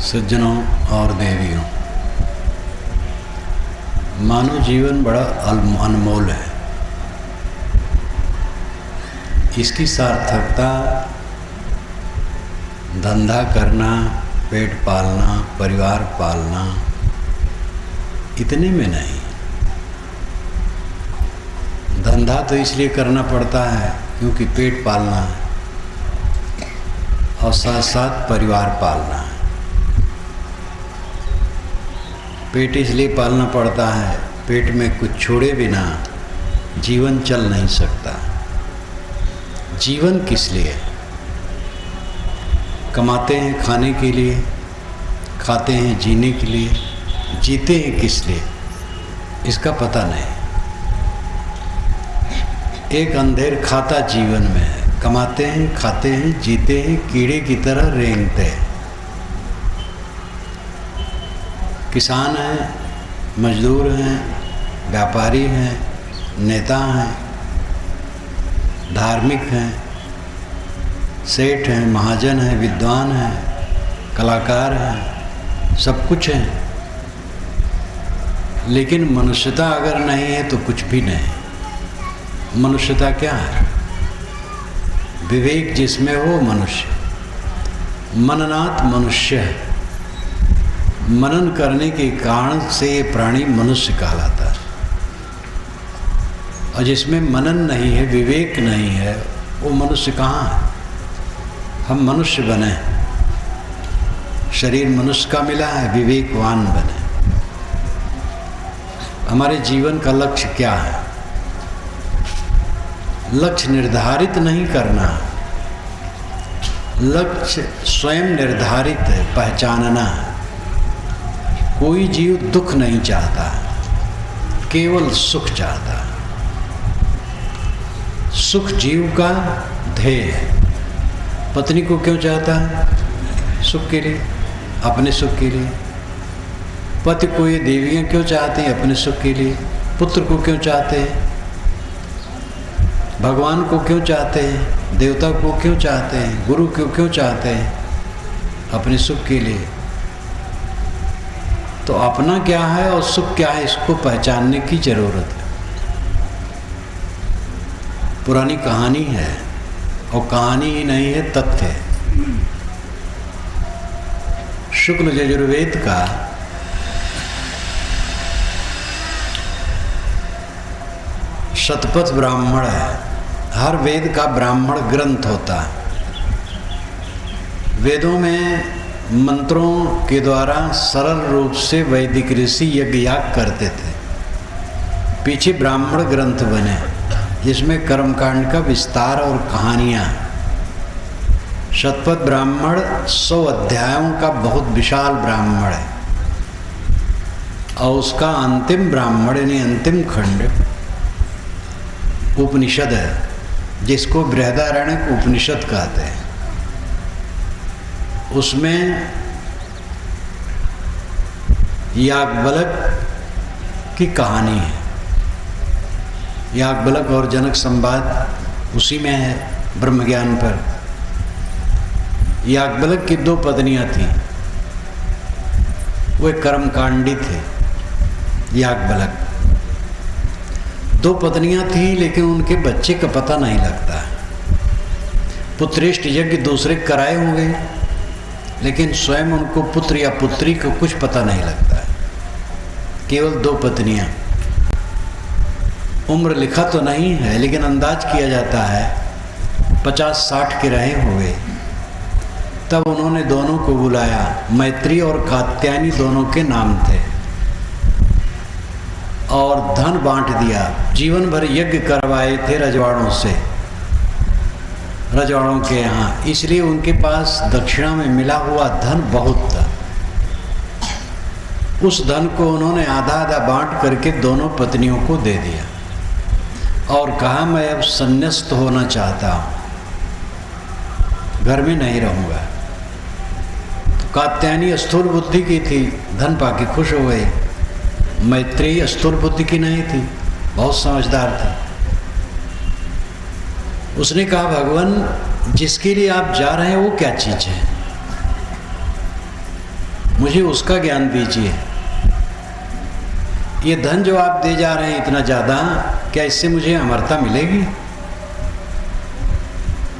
सज्जनों और देवियों, मानव जीवन बड़ा अनमोल है। इसकी सार्थकता धंधा करना, पेट पालना, परिवार पालना इतने में नहीं। धंधा तो इसलिए करना पड़ता है क्योंकि पेट पालना है और साथ साथ परिवार पालना है। पेट इसलिए पालना पड़ता है, पेट में कुछ छोड़े बिना जीवन चल नहीं सकता। जीवन किस लिए? कमाते हैं खाने के लिए, खाते हैं जीने के लिए, जीते हैं किस लिए इसका पता नहीं। एक अंधेर खाता जीवन में है, कमाते हैं, खाते हैं, जीते हैं, कीड़े की तरह रेंगते हैं। किसान हैं, मजदूर हैं, व्यापारी हैं, नेता हैं, धार्मिक हैं, सेठ हैं, महाजन हैं, विद्वान हैं, कलाकार हैं, सब कुछ हैं। लेकिन मनुष्यता अगर नहीं है तो कुछ भी नहीं। मनुष्यता क्या है? विवेक जिसमें हो मनुष्य। मननात् मनुष्य है। मनन करने के कारण से ये प्राणी मनुष्य कहलाता है। और जिसमें मनन नहीं है, विवेक नहीं है, वो मनुष्य कहाँ है? हम मनुष्य बने, शरीर मनुष्य का मिला है, विवेकवान बने। हमारे जीवन का लक्ष्य क्या है? लक्ष्य निर्धारित नहीं करना, लक्ष्य स्वयं निर्धारित है, पहचानना है। कोई जीव दुख नहीं चाहता, केवल सुख चाहता है। सुख जीव का ध्येय है। पत्नी को क्यों चाहता है? सुख के लिए, अपने सुख के लिए। पति को ये देवियां क्यों चाहती हैं? अपने सुख के लिए। पुत्र को क्यों चाहते हैं? भगवान को क्यों चाहते हैं? देवता को क्यों चाहते हैं? गुरु को क्यों चाहते हैं? अपने सुख के लिए। तो अपना क्या है और सुख क्या है, इसको पहचानने की जरूरत है। पुरानी कहानी है, और कहानी ही नहीं है, तथ्य है। शुक्ल यजुर्वेद का शतपथ ब्राह्मण है। हर वेद का ब्राह्मण ग्रंथ होता है। वेदों में मंत्रों के द्वारा सरल रूप से वैदिक ऋषि यज्ञ याग करते थे। पीछे ब्राह्मण ग्रंथ बने जिसमें कर्मकांड का विस्तार और कहानियाँ। शतपथ ब्राह्मण 100 अध्यायों का बहुत विशाल ब्राह्मण है। और उसका अंतिम ब्राह्मण यानी अंतिम खंड उपनिषद है, जिसको बृहदारण्यक उपनिषद कहते हैं। उसमें याज्ञवल्क्य की कहानी है। याज्ञवल्क्य और जनक संवाद उसी में है, ब्रह्मज्ञान पर। याज्ञवल्क्य की 2 पत्नियां थीं। वे कर्मकांडी थे। याज्ञवल्क्य 2 पत्नियां थीं, लेकिन उनके बच्चे का पता नहीं लगता। पुत्रेष्ट यज्ञ दूसरे कराए होंगे, लेकिन स्वयं उनको पुत्र या पुत्री को कुछ पता नहीं लगता है। केवल 2 पत्नियां। उम्र लिखा तो नहीं है, लेकिन अंदाज किया जाता है 50-60 के रहे हुए। तब उन्होंने दोनों को बुलाया। मैत्री और कात्यायनी दोनों के नाम थे। और धन बांट दिया। जीवन भर यज्ञ करवाए थे रजवाड़ों से, रजवाड़ों के यहाँ। इसलिए उनके पास दक्षिणा में मिला हुआ धन बहुत था। उस धन को उन्होंने आधा आधा बांट करके दोनों पत्नियों को दे दिया और कहा, मैं अब संन्यास्त होना चाहता हूँ, घर में नहीं रहूँगा। तो कात्यायनी स्थूल बुद्धि की थी, धन पाके खुश हो गई। मैत्री स्थूल बुद्धि की नहीं थी, बहुत समझदार थी। उसने कहा, भगवान जिसके लिए आप जा रहे हैं वो क्या चीज़ है? मुझे उसका ज्ञान दीजिए। ये धन जो आप दे जा रहे हैं इतना ज़्यादा, क्या इससे मुझे अमरता मिलेगी?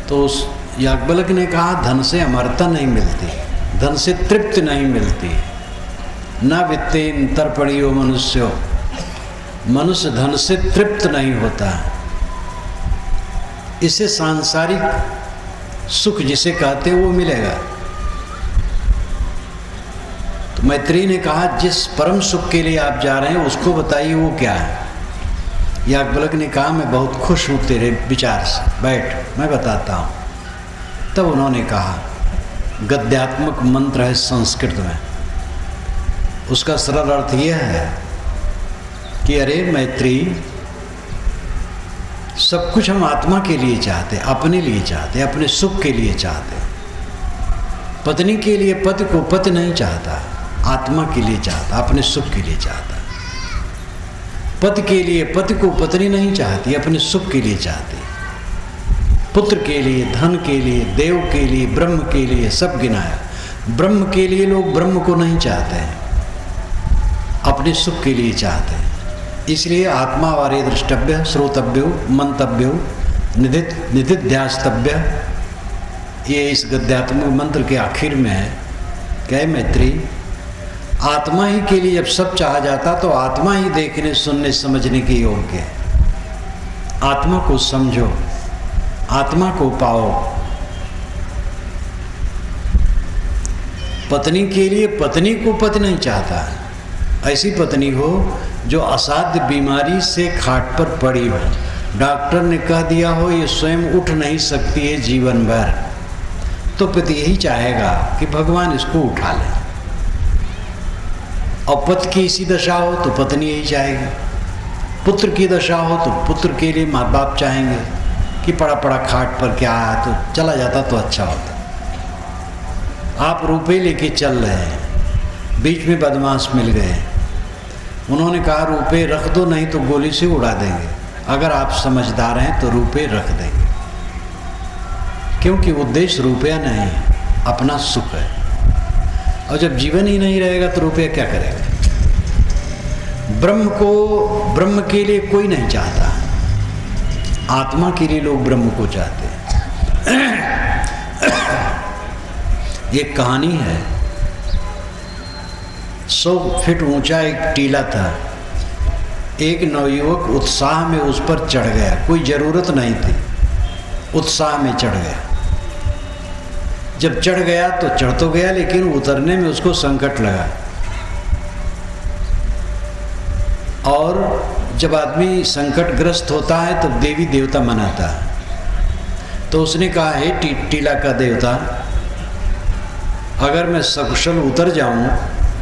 तो उस याज्ञवल्क्य ने कहा, धन से अमरता नहीं मिलती, धन से तृप्ति नहीं मिलती। न वित्तेन तर्पणीयो मनुष्यो, मनुष्य धन से तृप्त नहीं होता। इसे सांसारिक सुख जिसे कहते वो मिलेगा। तो मैत्रेयी ने कहा, जिस परम सुख के लिए आप जा रहे हैं उसको बताइए वो क्या है। याज्ञवल्क्य ने कहा, मैं बहुत खुश हूँ तेरे विचार से, बैठ मैं बताता हूँ। तब उन्होंने कहा, गद्यात्मक मंत्र है संस्कृत में, उसका सरल अर्थ यह है कि अरे मैत्रेयी, सब कुछ हम आत्मा के लिए चाहते, अपने लिए चाहते, अपने सुख के लिए चाहते। पत्नी के लिए पति को पति नहीं चाहता, आत्मा के लिए चाहता, अपने सुख के लिए चाहता। पति के लिए पति को पत्नी नहीं चाहती, अपने सुख के लिए चाहती। पुत्र के लिए, धन के लिए, देव के लिए, ब्रह्म के लिए, सब गिनाया। ब्रह्म के लिए लोग ब्रह्म को नहीं चाहते हैं, अपने सुख के लिए चाहते हैं। इसलिए आत्मा वारे द्रष्टव्य, श्रोतव्यो, मंतव्यो, निधिध्यास्तव्य, ये इस गद्यात्मक मंत्र के आखिर में है। क्या मैत्रेयी, आत्मा ही के लिए जब सब चाहा जाता तो आत्मा ही देखने, सुनने, समझने के योग्य है। आत्मा को समझो, आत्मा को पाओ। पत्नी के लिए पत्नी को पति नहीं चाहता, ऐसी पत्नी हो जो असाध्य बीमारी से खाट पर पड़ी हो, डॉक्टर ने कह दिया हो ये स्वयं उठ नहीं सकती है जीवन भर, तो पति यही चाहेगा कि भगवान इसको उठा ले। और पति की इसी दशा हो तो पत्नी यही चाहेगी। पुत्र की दशा हो तो पुत्र के लिए माँ बाप चाहेंगे कि पड़ा पड़ा खाट पर क्या है, तो चला जाता तो अच्छा होता। आप रुपए लेके चल रहे हैं, बीच में बदमाश मिल गए, उन्होंने कहा रुपए रख दो नहीं तो गोली से उड़ा देंगे। अगर आप समझदार हैं तो रुपए रख देंगे, क्योंकि उद्देश्य रुपया नहीं है, अपना सुख है। और जब जीवन ही नहीं रहेगा तो रुपया क्या करेगा? ब्रह्म के लिए कोई नहीं चाहता, आत्मा के लिए लोग ब्रह्म को चाहते हैं। एक कहानी है, 100 फीट ऊंचा एक टीला था। एक नवयुवक उत्साह में उस पर चढ़ गया, कोई ज़रूरत नहीं थी, उत्साह में चढ़ गया। जब चढ़ गया तो चढ़ तो गया, लेकिन उतरने में उसको संकट लगा। और जब आदमी संकटग्रस्त होता है तो देवी देवता मनाता है। तो उसने कहा, हे टीला का देवता, अगर मैं सकुशल उतर जाऊं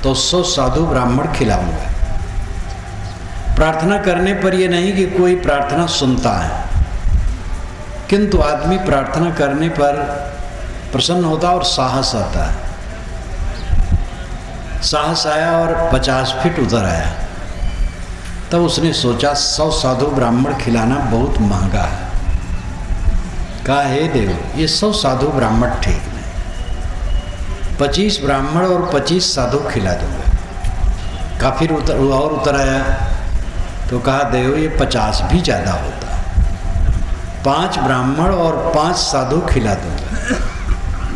तो 100 साधु ब्राह्मण खिलाऊंगा। प्रार्थना करने पर यह नहीं कि कोई प्रार्थना सुनता है, किंतु आदमी प्रार्थना करने पर प्रसन्न होता और साहस आता है। साहस आया और 50 फीट उतर आया। तब उसने सोचा 100 साधु ब्राह्मण खिलाना बहुत महंगा है। कहा, हे देव, ये 100 साधु ब्राह्मण ठीक नहीं, 25 ब्राह्मण और 25 साधु खिला दूंगा। काफी उतर आया तो कहा, देव ये 50 भी ज़्यादा होता, 5 ब्राह्मण और 5 साधु खिला दूंगा।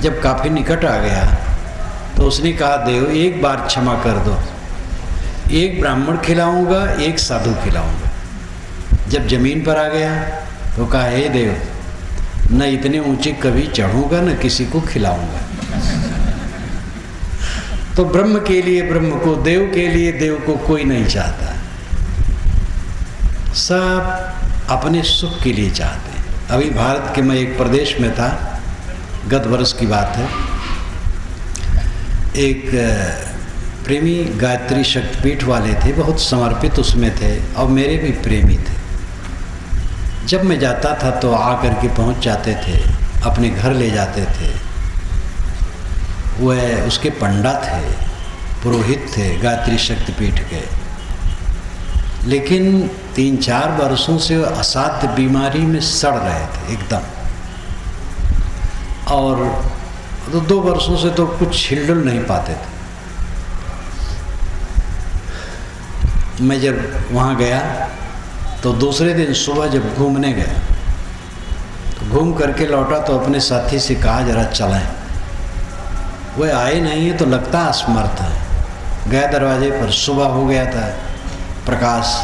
जब काफी निकट आ गया तो उसने कहा, देव एक बार क्षमा कर दो, एक ब्राह्मण खिलाऊंगा, एक साधु खिलाऊंगा। जब जमीन पर आ गया तो कहा, हे देव, न इतने ऊंचे कभी चढ़ूंगा न किसी को खिलाऊंगा। तो ब्रह्म के लिए ब्रह्म को, देव के लिए देव को कोई नहीं चाहता, सब अपने सुख के लिए चाहते हैं। अभी भारत के मैं एक प्रदेश में था, गत वर्ष की बात है। एक प्रेमी गायत्री शक्तिपीठ वाले थे, बहुत समर्पित उसमें थे और मेरे भी प्रेमी थे। जब मैं जाता था तो आकर के पहुंच जाते थे, अपने घर ले जाते थे। वह उसके पंडा थे, पुरोहित थे गायत्री शक्तिपीठ के, लेकिन 3-4 वर्षों से असाध्य बीमारी में सड़ रहे थे एकदम। और 2 वर्षों से तो कुछ हिलडुल नहीं पाते थे। मैं जब वहाँ गया तो दूसरे दिन सुबह जब घूमने गया तो घूम करके लौटा तो अपने साथी से कहा जरा चलें। वह आए नहीं है तो लगता असमर्थ है। गया दरवाजे पर, सुबह हो गया था, प्रकाश,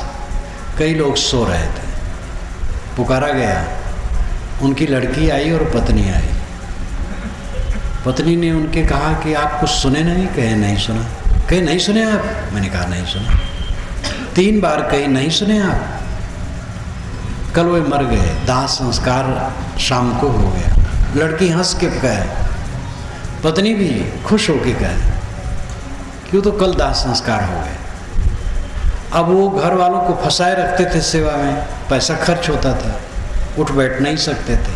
कई लोग सो रहे थे। पुकारा गया, उनकी लड़की आई और पत्नी आई। पत्नी ने उनके कहा कि आप कुछ सुने नहीं? कहे नहीं सुना। कहे नहीं सुने आप? मैंने कहा नहीं सुना। 3 बार कहे नहीं सुने आप? कल वे मर गए, दाह संस्कार शाम को हो गया। लड़की हंस के कहे, पत्नी भी खुश होके कहे, क्यों तो कल दाह संस्कार हो गए। अब वो घर वालों को फंसाए रखते थे सेवा में, पैसा खर्च होता था, उठ बैठ नहीं सकते थे।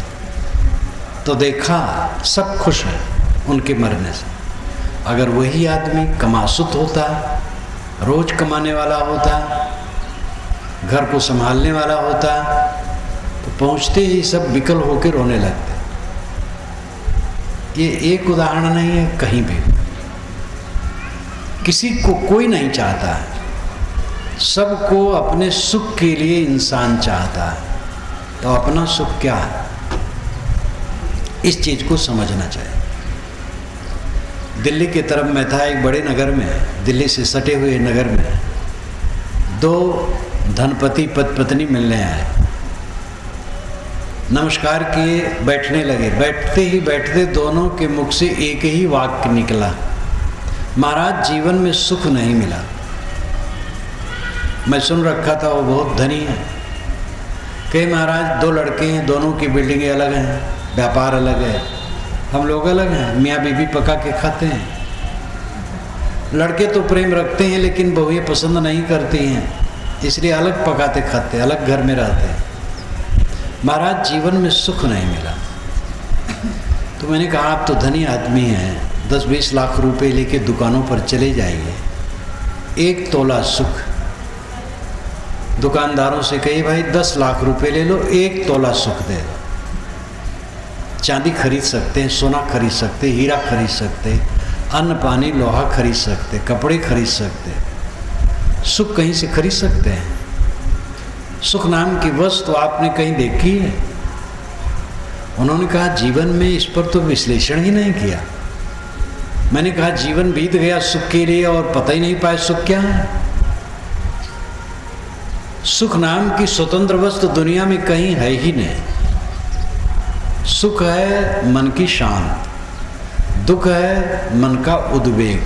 तो देखा सब खुश हैं उनके मरने से। अगर वही आदमी कमासुत होता, रोज कमाने वाला होता, घर को संभालने वाला होता, तो पहुंचते ही सब विकल होकर रोने लगते। ये एक उदाहरण नहीं है, कहीं भी किसी को कोई नहीं चाहता है। सबको अपने सुख के लिए इंसान चाहता है। तो अपना सुख क्या है, इस चीज को समझना चाहिए। दिल्ली की तरफ मैं था, एक बड़े नगर में, दिल्ली से सटे हुए नगर में 2 धनपति पत्नी मिलने आए। नमस्कार किए, बैठने लगे। बैठते ही बैठते दोनों के मुख से एक ही वाक्य निकला, महाराज जीवन में सुख नहीं मिला। मैं सुन रखा था, वो बहुत धनी है। कहे महाराज 2 लड़के हैं, दोनों की बिल्डिंगें अलग हैं, व्यापार अलग है, हम लोग अलग हैं, मियाँ बीवी पका के खाते हैं। लड़के तो प्रेम रखते हैं लेकिन बहुएं पसंद नहीं करती हैं, इसलिए अलग पकाते खाते, अलग घर में रहते हैं। महाराज जीवन में सुख नहीं मिला। तो मैंने कहा आप तो धनी आदमी हैं, 10-20 लाख रुपए लेके दुकानों पर चले जाइए, 1 तोला सुख। दुकानदारों से कही भाई 10 लाख रुपए ले लो, 1 तोला सुख दे दो। चांदी खरीद सकते हैं, सोना खरीद सकते, हीरा खरीद सकते, अन्न पानी लोहा खरीद सकते, कपड़े खरीद सकते, सुख कहीं से खरीद सकते हैं? सुख नाम की वस्तु आपने कहीं देखी है? उन्होंने कहा जीवन में इस पर तो विश्लेषण ही नहीं किया। मैंने कहा जीवन बीत गया सुख के लिए और पता ही नहीं पाया सुख क्या है। सुख नाम की स्वतंत्र वस्तु दुनिया में कहीं है ही नहीं। सुख है मन की शांत, दुख है मन का उद्वेग।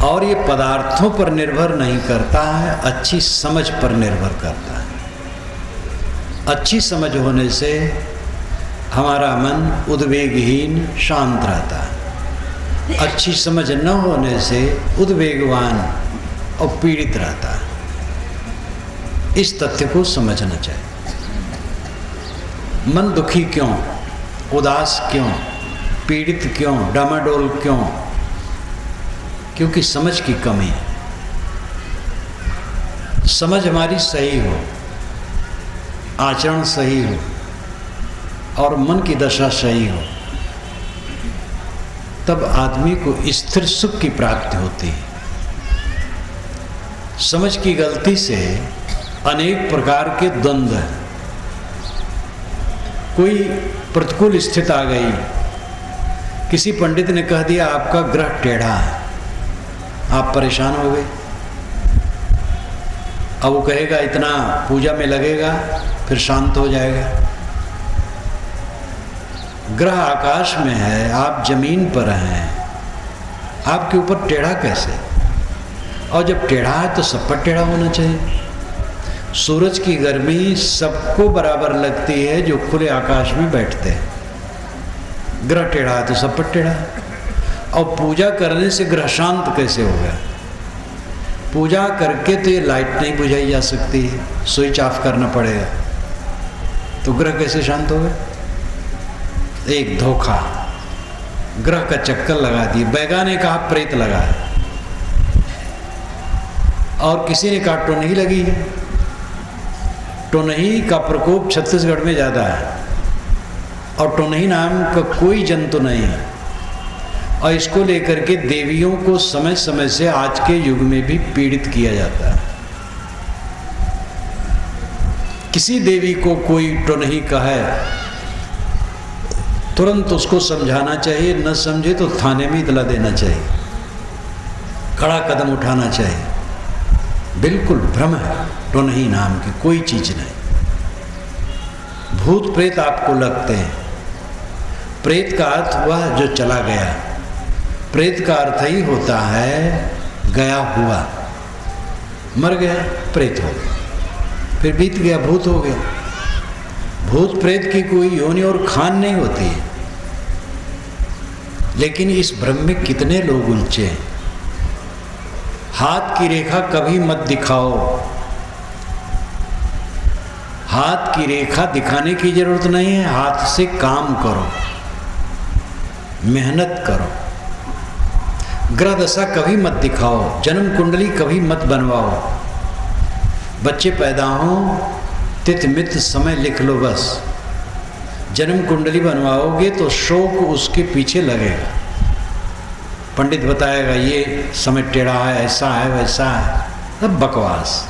और ये पदार्थों पर निर्भर नहीं करता है, अच्छी समझ पर निर्भर करता है। अच्छी समझ होने से हमारा मन उद्वेगहीन शांत रहता है। अच्छी समझ न होने से उद्वेगवान और पीड़ित रहता है। इस तथ्य को समझना चाहिए। मन दुखी क्यों, उदास क्यों, पीड़ित क्यों, डामाडोल क्यों? क्योंकि समझ की कमी है। समझ हमारी सही हो, आचरण सही हो और मन की दशा सही हो, तब आदमी को स्थिर सुख की प्राप्ति होती है। समझ की गलती से अनेक प्रकार के द्वंद्व हैं। कोई प्रतिकूल स्थिति आ गई, किसी पंडित ने कह दिया आपका ग्रह टेढ़ा है, आप परेशान हो गए। अब वो कहेगा इतना पूजा में लगेगा फिर शांत हो जाएगा। ग्रह आकाश में है, आप जमीन पर हैं, आपके ऊपर टेढ़ा कैसे? और जब टेढ़ा है तो सब पर टेढ़ा होना चाहिए। सूरज की गर्मी सबको बराबर लगती है जो खुले आकाश में बैठते हैं। ग्रह टेढ़ा है तो सब पर टेढ़ा है। और पूजा करने से ग्रह शांत कैसे हो गया? पूजा करके तो ये लाइट नहीं बुझाई जा सकती है, स्विच ऑफ करना पड़ेगा, तो ग्रह कैसे शांत हो गए? एक धोखा, ग्रह का चक्कर लगा दिए। बैगा ने कहा प्रेत लगा है और किसी ने कहा टोनही लगी है। टोनही का प्रकोप छत्तीसगढ़ में ज़्यादा है और टोनही नाम का कोई जंतु नहीं है। और इसको लेकर के देवियों को समय समय से आज के युग में भी पीड़ित किया जाता है। किसी देवी को कोई तो नहीं कहे, तुरंत उसको समझाना चाहिए, न समझे तो थाने में इतला देना चाहिए, कड़ा कदम उठाना चाहिए। बिल्कुल भ्रम है, तो नहीं नाम की कोई चीज नहीं। भूत प्रेत आपको लगते हैं। प्रेत का अर्थ हुआ जो चला गया, प्रेत का अर्थ ही होता है गया हुआ, मर गया प्रेत हो गया, फिर बीत गया भूत हो गया। भूत प्रेत की कोई योनि और खान नहीं होती है। लेकिन इस भ्रम में कितने लोग उलझे हैं। हाथ की रेखा कभी मत दिखाओ, हाथ की रेखा दिखाने की जरूरत नहीं है। हाथ से काम करो, मेहनत करो। ग्रह दशा कभी मत दिखाओ, जन्म कुंडली कभी मत बनवाओ। बच्चे पैदा हों तिथि मित्र समय लिख लो बस। जन्म कुंडली बनवाओगे तो शोक उसके पीछे लगेगा। पंडित बताएगा ये समय टेढ़ा है, ऐसा है, वैसा है, सब बकवास।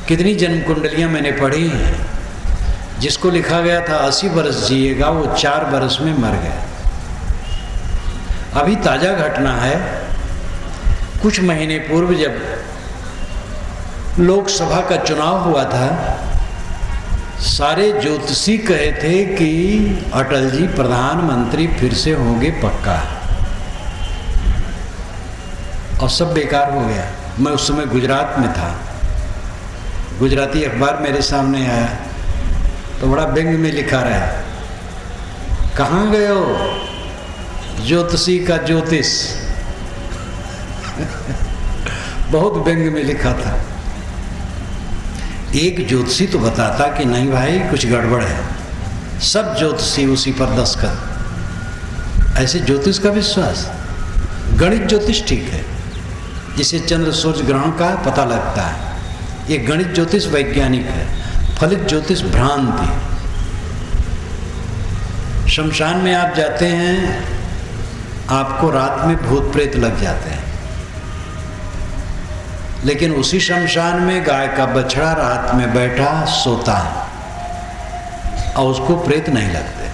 कितनी जन्म कुंडलियां मैंने पढ़ी हैं, जिसको लिखा गया था 80 वर्ष जिएगा वो 4 वर्ष में मर गया। अभी ताजा घटना है, कुछ महीने पूर्व जब लोकसभा का चुनाव हुआ था, सारे ज्योतिषी कहे थे कि अटल जी प्रधानमंत्री फिर से होंगे पक्का, और सब बेकार हो गया। मैं उस समय गुजरात में था, गुजराती अखबार मेरे सामने आया तो बड़ा व्यंग में लिखा रहा, कहाँ गए हो ज्योतिषी का ज्योतिष। बहुत व्यंग में लिखा था। एक ज्योतिषी तो बताता कि नहीं भाई कुछ गड़बड़ है, सब ज्योतिषी उसी पर दस्तखत। ऐसे ज्योतिष का विश्वास। गणित ज्योतिष ठीक है, जिसे चंद्र सूर्य ग्रहण का पता लगता है, ये गणित ज्योतिष वैज्ञानिक है। फलित ज्योतिष भ्रांति। शमशान में आप जाते हैं, आपको रात में भूत प्रेत लग जाते हैं, लेकिन उसी शमशान में गाय का बछड़ा रात में बैठा सोता है और उसको प्रेत नहीं लगते।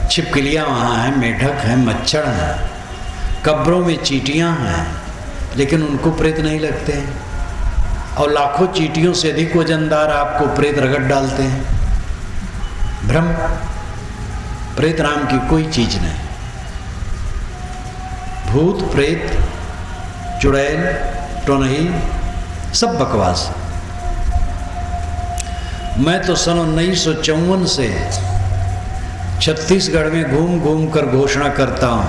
छिपकलियाँ वहाँ हैं, मेढक हैं, मच्छर हैं, कब्रों में चींटियाँ हैं, लेकिन उनको प्रेत नहीं लगते हैं। और लाखों चींटियों से अधिक वजनदार आपको प्रेत रगड़ डालते हैं। भ्रम। प्रेत नाम की कोई चीज नहीं। भूत प्रेत चुड़ैल टोनही सब बकवास। मैं तो सन 1954 से छत्तीसगढ़ में घूम घूम कर घोषणा करता हूँ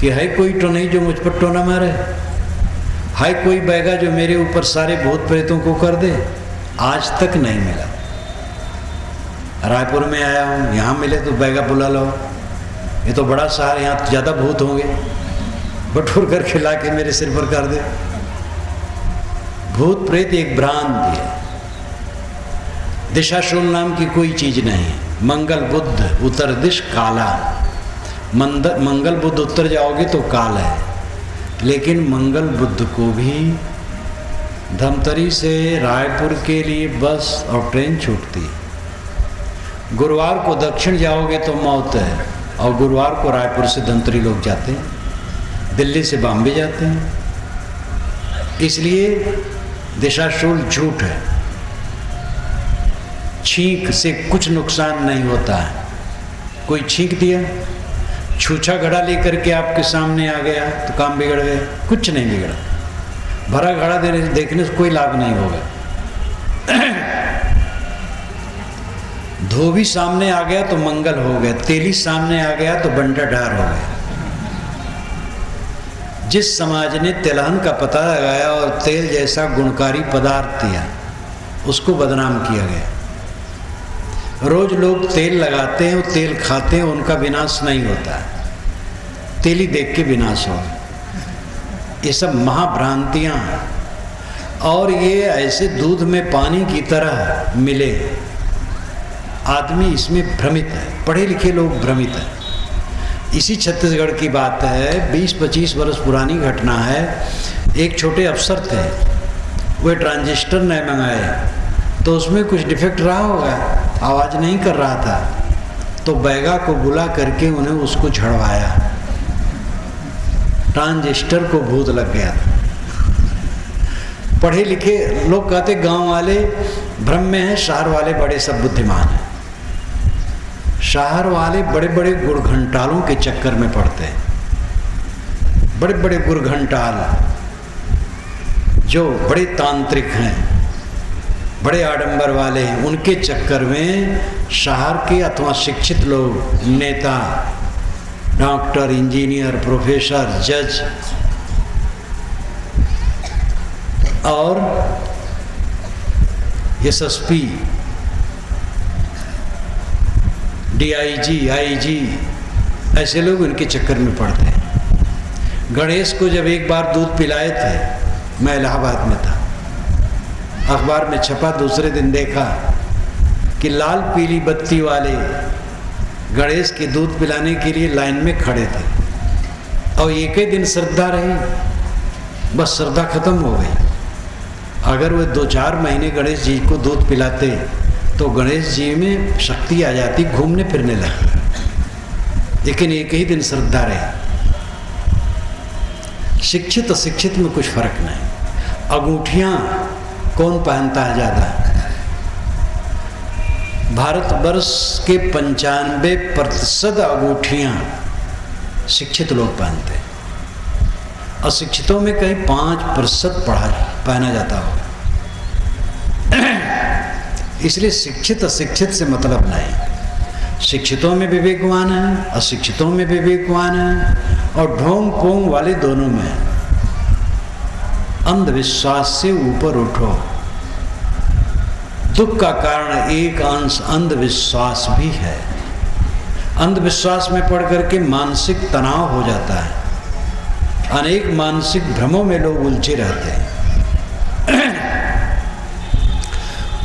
कि है कोई टोनही जो मुझ पर टोना मारे, है कोई बैगा जो मेरे ऊपर सारे भूत प्रेतों को कर दे। आज तक नहीं मिला। रायपुर में आया हूँ, यहाँ मिले तो बैगा बुला लो, ये तो बड़ा शहर, यहाँ ज़्यादा भूत होंगे, बटोर कर खिला के मेरे सिर पर कर दे। भूत प्रेत एक भ्रांति है। दिशाशूल नाम की कोई चीज नहीं है। मंगल बुध उत्तर दिश काला, मंगल बुध उत्तर जाओगे तो काल है, लेकिन मंगल बुध को भी धमतरी से रायपुर के लिए बस और ट्रेन छूटती है। गुरुवार को दक्षिण जाओगे तो मौत है, और गुरुवार को रायपुर से धमतरी लोग जाते हैं, दिल्ली से बॉम्बे जाते हैं। इसलिए दिशाशूल झूठ है। छींक से कुछ नुकसान नहीं होता है। कोई छींक दिया, छूछा घड़ा लेकर के आपके सामने आ गया तो काम बिगड़ गया? कुछ नहीं बिगड़ा। भरा घड़ा देखने से कोई लाभ नहीं होगा। धोबी सामने आ गया तो मंगल हो गया, तेली सामने आ गया तो बंटा ढार हो गया। जिस समाज ने तिलहन का पता लगाया और तेल जैसा गुणकारी पदार्थ दिया, उसको बदनाम किया गया। रोज लोग तेल लगाते हैं, वो तेल खाते हैं, उनका विनाश नहीं होता है, तेली देख के विनाश हो। ये सब महाभ्रांतियां हैं, और ये ऐसे दूध में पानी की तरह मिले। आदमी इसमें भ्रमित है, पढ़े लिखे लोग भ्रमित हैं। इसी छत्तीसगढ़ की बात है, 20-25 वर्ष पुरानी घटना है। एक छोटे अफसर थे, वे ट्रांजिस्टर नए मंगाए तो उसमें कुछ डिफेक्ट रहा होगा, आवाज़ नहीं कर रहा था, तो बैगा को बुला करके उन्हें उसको झड़वाया। ट्रांजिस्टर को भूत लग गया। पढ़े लिखे लोग कहते गांव वाले भ्रम में हैं, शहर वाले बड़े सब बुद्धिमान हैं। शहर वाले बड़े बड़े गुड़घंटालों के चक्कर में पड़ते हैं। बड़े बड़े गुड़घंटाल जो बड़े तांत्रिक हैं, बड़े आडंबर वाले हैं, उनके चक्कर में शहर के अथवा शिक्षित लोग, नेता, डॉक्टर, इंजीनियर, प्रोफेसर, जज और एसएसपी, डीआईजी, आईजी, ऐसे लोग उनके चक्कर में पड़ते हैं। गणेश को जब एक बार दूध पिलाए थे, मैं इलाहाबाद में था, अखबार में छपा, दूसरे दिन देखा कि लाल पीली बत्ती वाले गणेश के दूध पिलाने के लिए लाइन में खड़े थे और एक ही दिन श्रद्धा रही, बस श्रद्धा खत्म हो गई। अगर वे 2-4 महीने गणेश जी को दूध पिलाते तो गणेश जी में शक्ति आ जाती, घूमने फिरने लगे, लेकिन एक ही दिन श्रद्धा रही। शिक्षित अशिक्षित में कुछ फर्क नहीं। अंगूठियां कौन पहनता है ज़्यादा? भारतवर्ष के 95% अंगूठियां शिक्षित लोग पहनते हैं, अशिक्षितों में कहीं 5% पहना जाता हो। इसलिए शिक्षित अशिक्षित से मतलब नहीं। शिक्षितों में विवेकवान है, अशिक्षितों में विवेकवान है, और ढोंग पोंग वाले दोनों में। अंधविश्वास से ऊपर उठो। दुख का कारण एक अंश अंधविश्वास भी है। अंधविश्वास में पड़ करके मानसिक तनाव हो जाता है, अनेक मानसिक भ्रमों में लोग उलझे रहते हैं।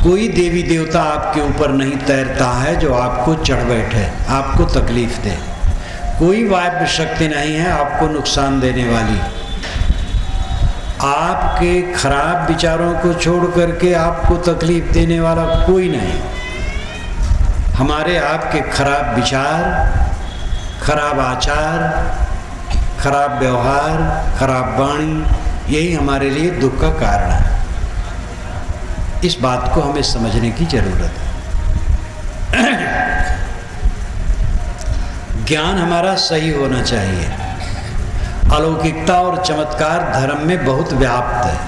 कोई देवी देवता आपके ऊपर नहीं तैरता है जो आपको चढ़ बैठे, आपको तकलीफ दे। कोई वायव्य शक्ति नहीं है आपको नुकसान देने वाली। आपके खराब विचारों को छोड़ करके आपको तकलीफ देने वाला कोई नहीं। हमारे आपके खराब विचार, खराब आचार, खराब व्यवहार, खराब वाणी, यही हमारे लिए दुख का कारण है। इस बात को हमें समझने की जरूरत है। ज्ञान हमारा सही होना चाहिए। अलौकिकता और चमत्कार धर्म में बहुत व्याप्त है।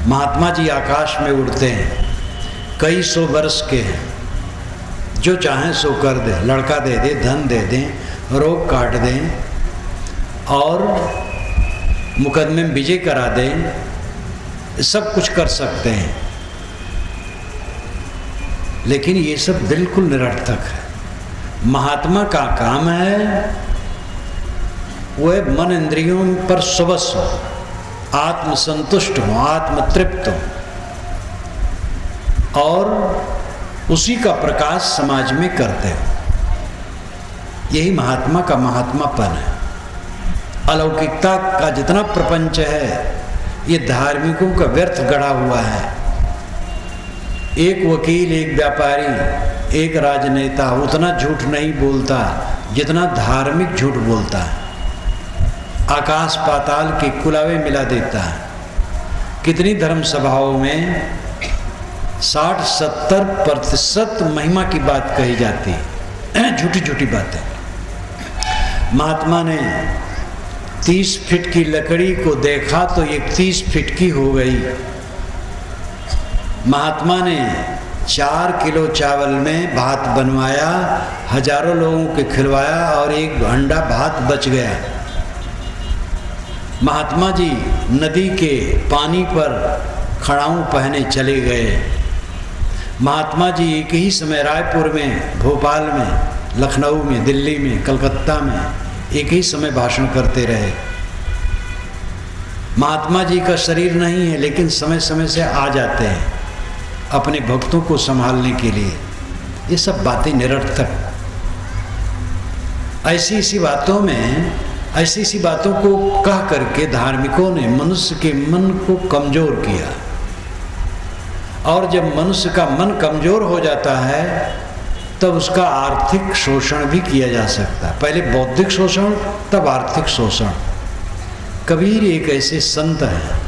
महात्मा जी आकाश में उड़ते हैं, कई 100 वर्ष के हैं, जो चाहें सो कर दे, लड़का दे दे, धन दे दें, रोग काट दें और मुकदमे में विजय करा दें, सब कुछ कर सकते हैं। लेकिन ये सब बिल्कुल निरर्थक है। महात्मा का काम है वह मन इंद्रियों पर स्वस्व हो, आत्मसंतुष्ट हो, आत्मतृप्त हो और उसी का प्रकाश समाज में करते हो। यही महात्मा का महात्मापन है। अलौकिकता का जितना प्रपंच है ये धार्मिकों का व्यर्थ गढ़ा हुआ है। एक वकील, एक व्यापारी, एक राजनेता उतना झूठ नहीं बोलता जितना धार्मिक झूठ बोलता है। आकाश पाताल के कुलावे मिला देता है। कितनी धर्म सभाओं में 60-70% महिमा की बात कही जाती है, झूठी झूठी बातें। महात्मा ने 30 फीट की लकड़ी को देखा तो 31 फीट की हो गई। महात्मा ने 4 किलो चावल में भात बनवाया, हजारों लोगों के खिलवाया और एक हंडा भात बच गया। महात्मा जी नदी के पानी पर खड़ाऊं पहने चले गए। महात्मा जी एक ही समय रायपुर में, भोपाल में, लखनऊ में, दिल्ली में, कलकत्ता में एक ही समय भाषण करते रहे। महात्मा जी का शरीर नहीं है लेकिन समय समय से आ जाते हैं अपने भक्तों को संभालने के लिए। ये सब बातें निरर्थक। ऐसी ऐसी बातों को कह करके धार्मिकों ने मनुष्य के मन को कमजोर किया। और जब मनुष्य का मन कमजोर हो जाता है तब उसका आर्थिक शोषण भी किया जा सकता है। पहले बौद्धिक शोषण, तब आर्थिक शोषण। कबीर एक ऐसे संत हैं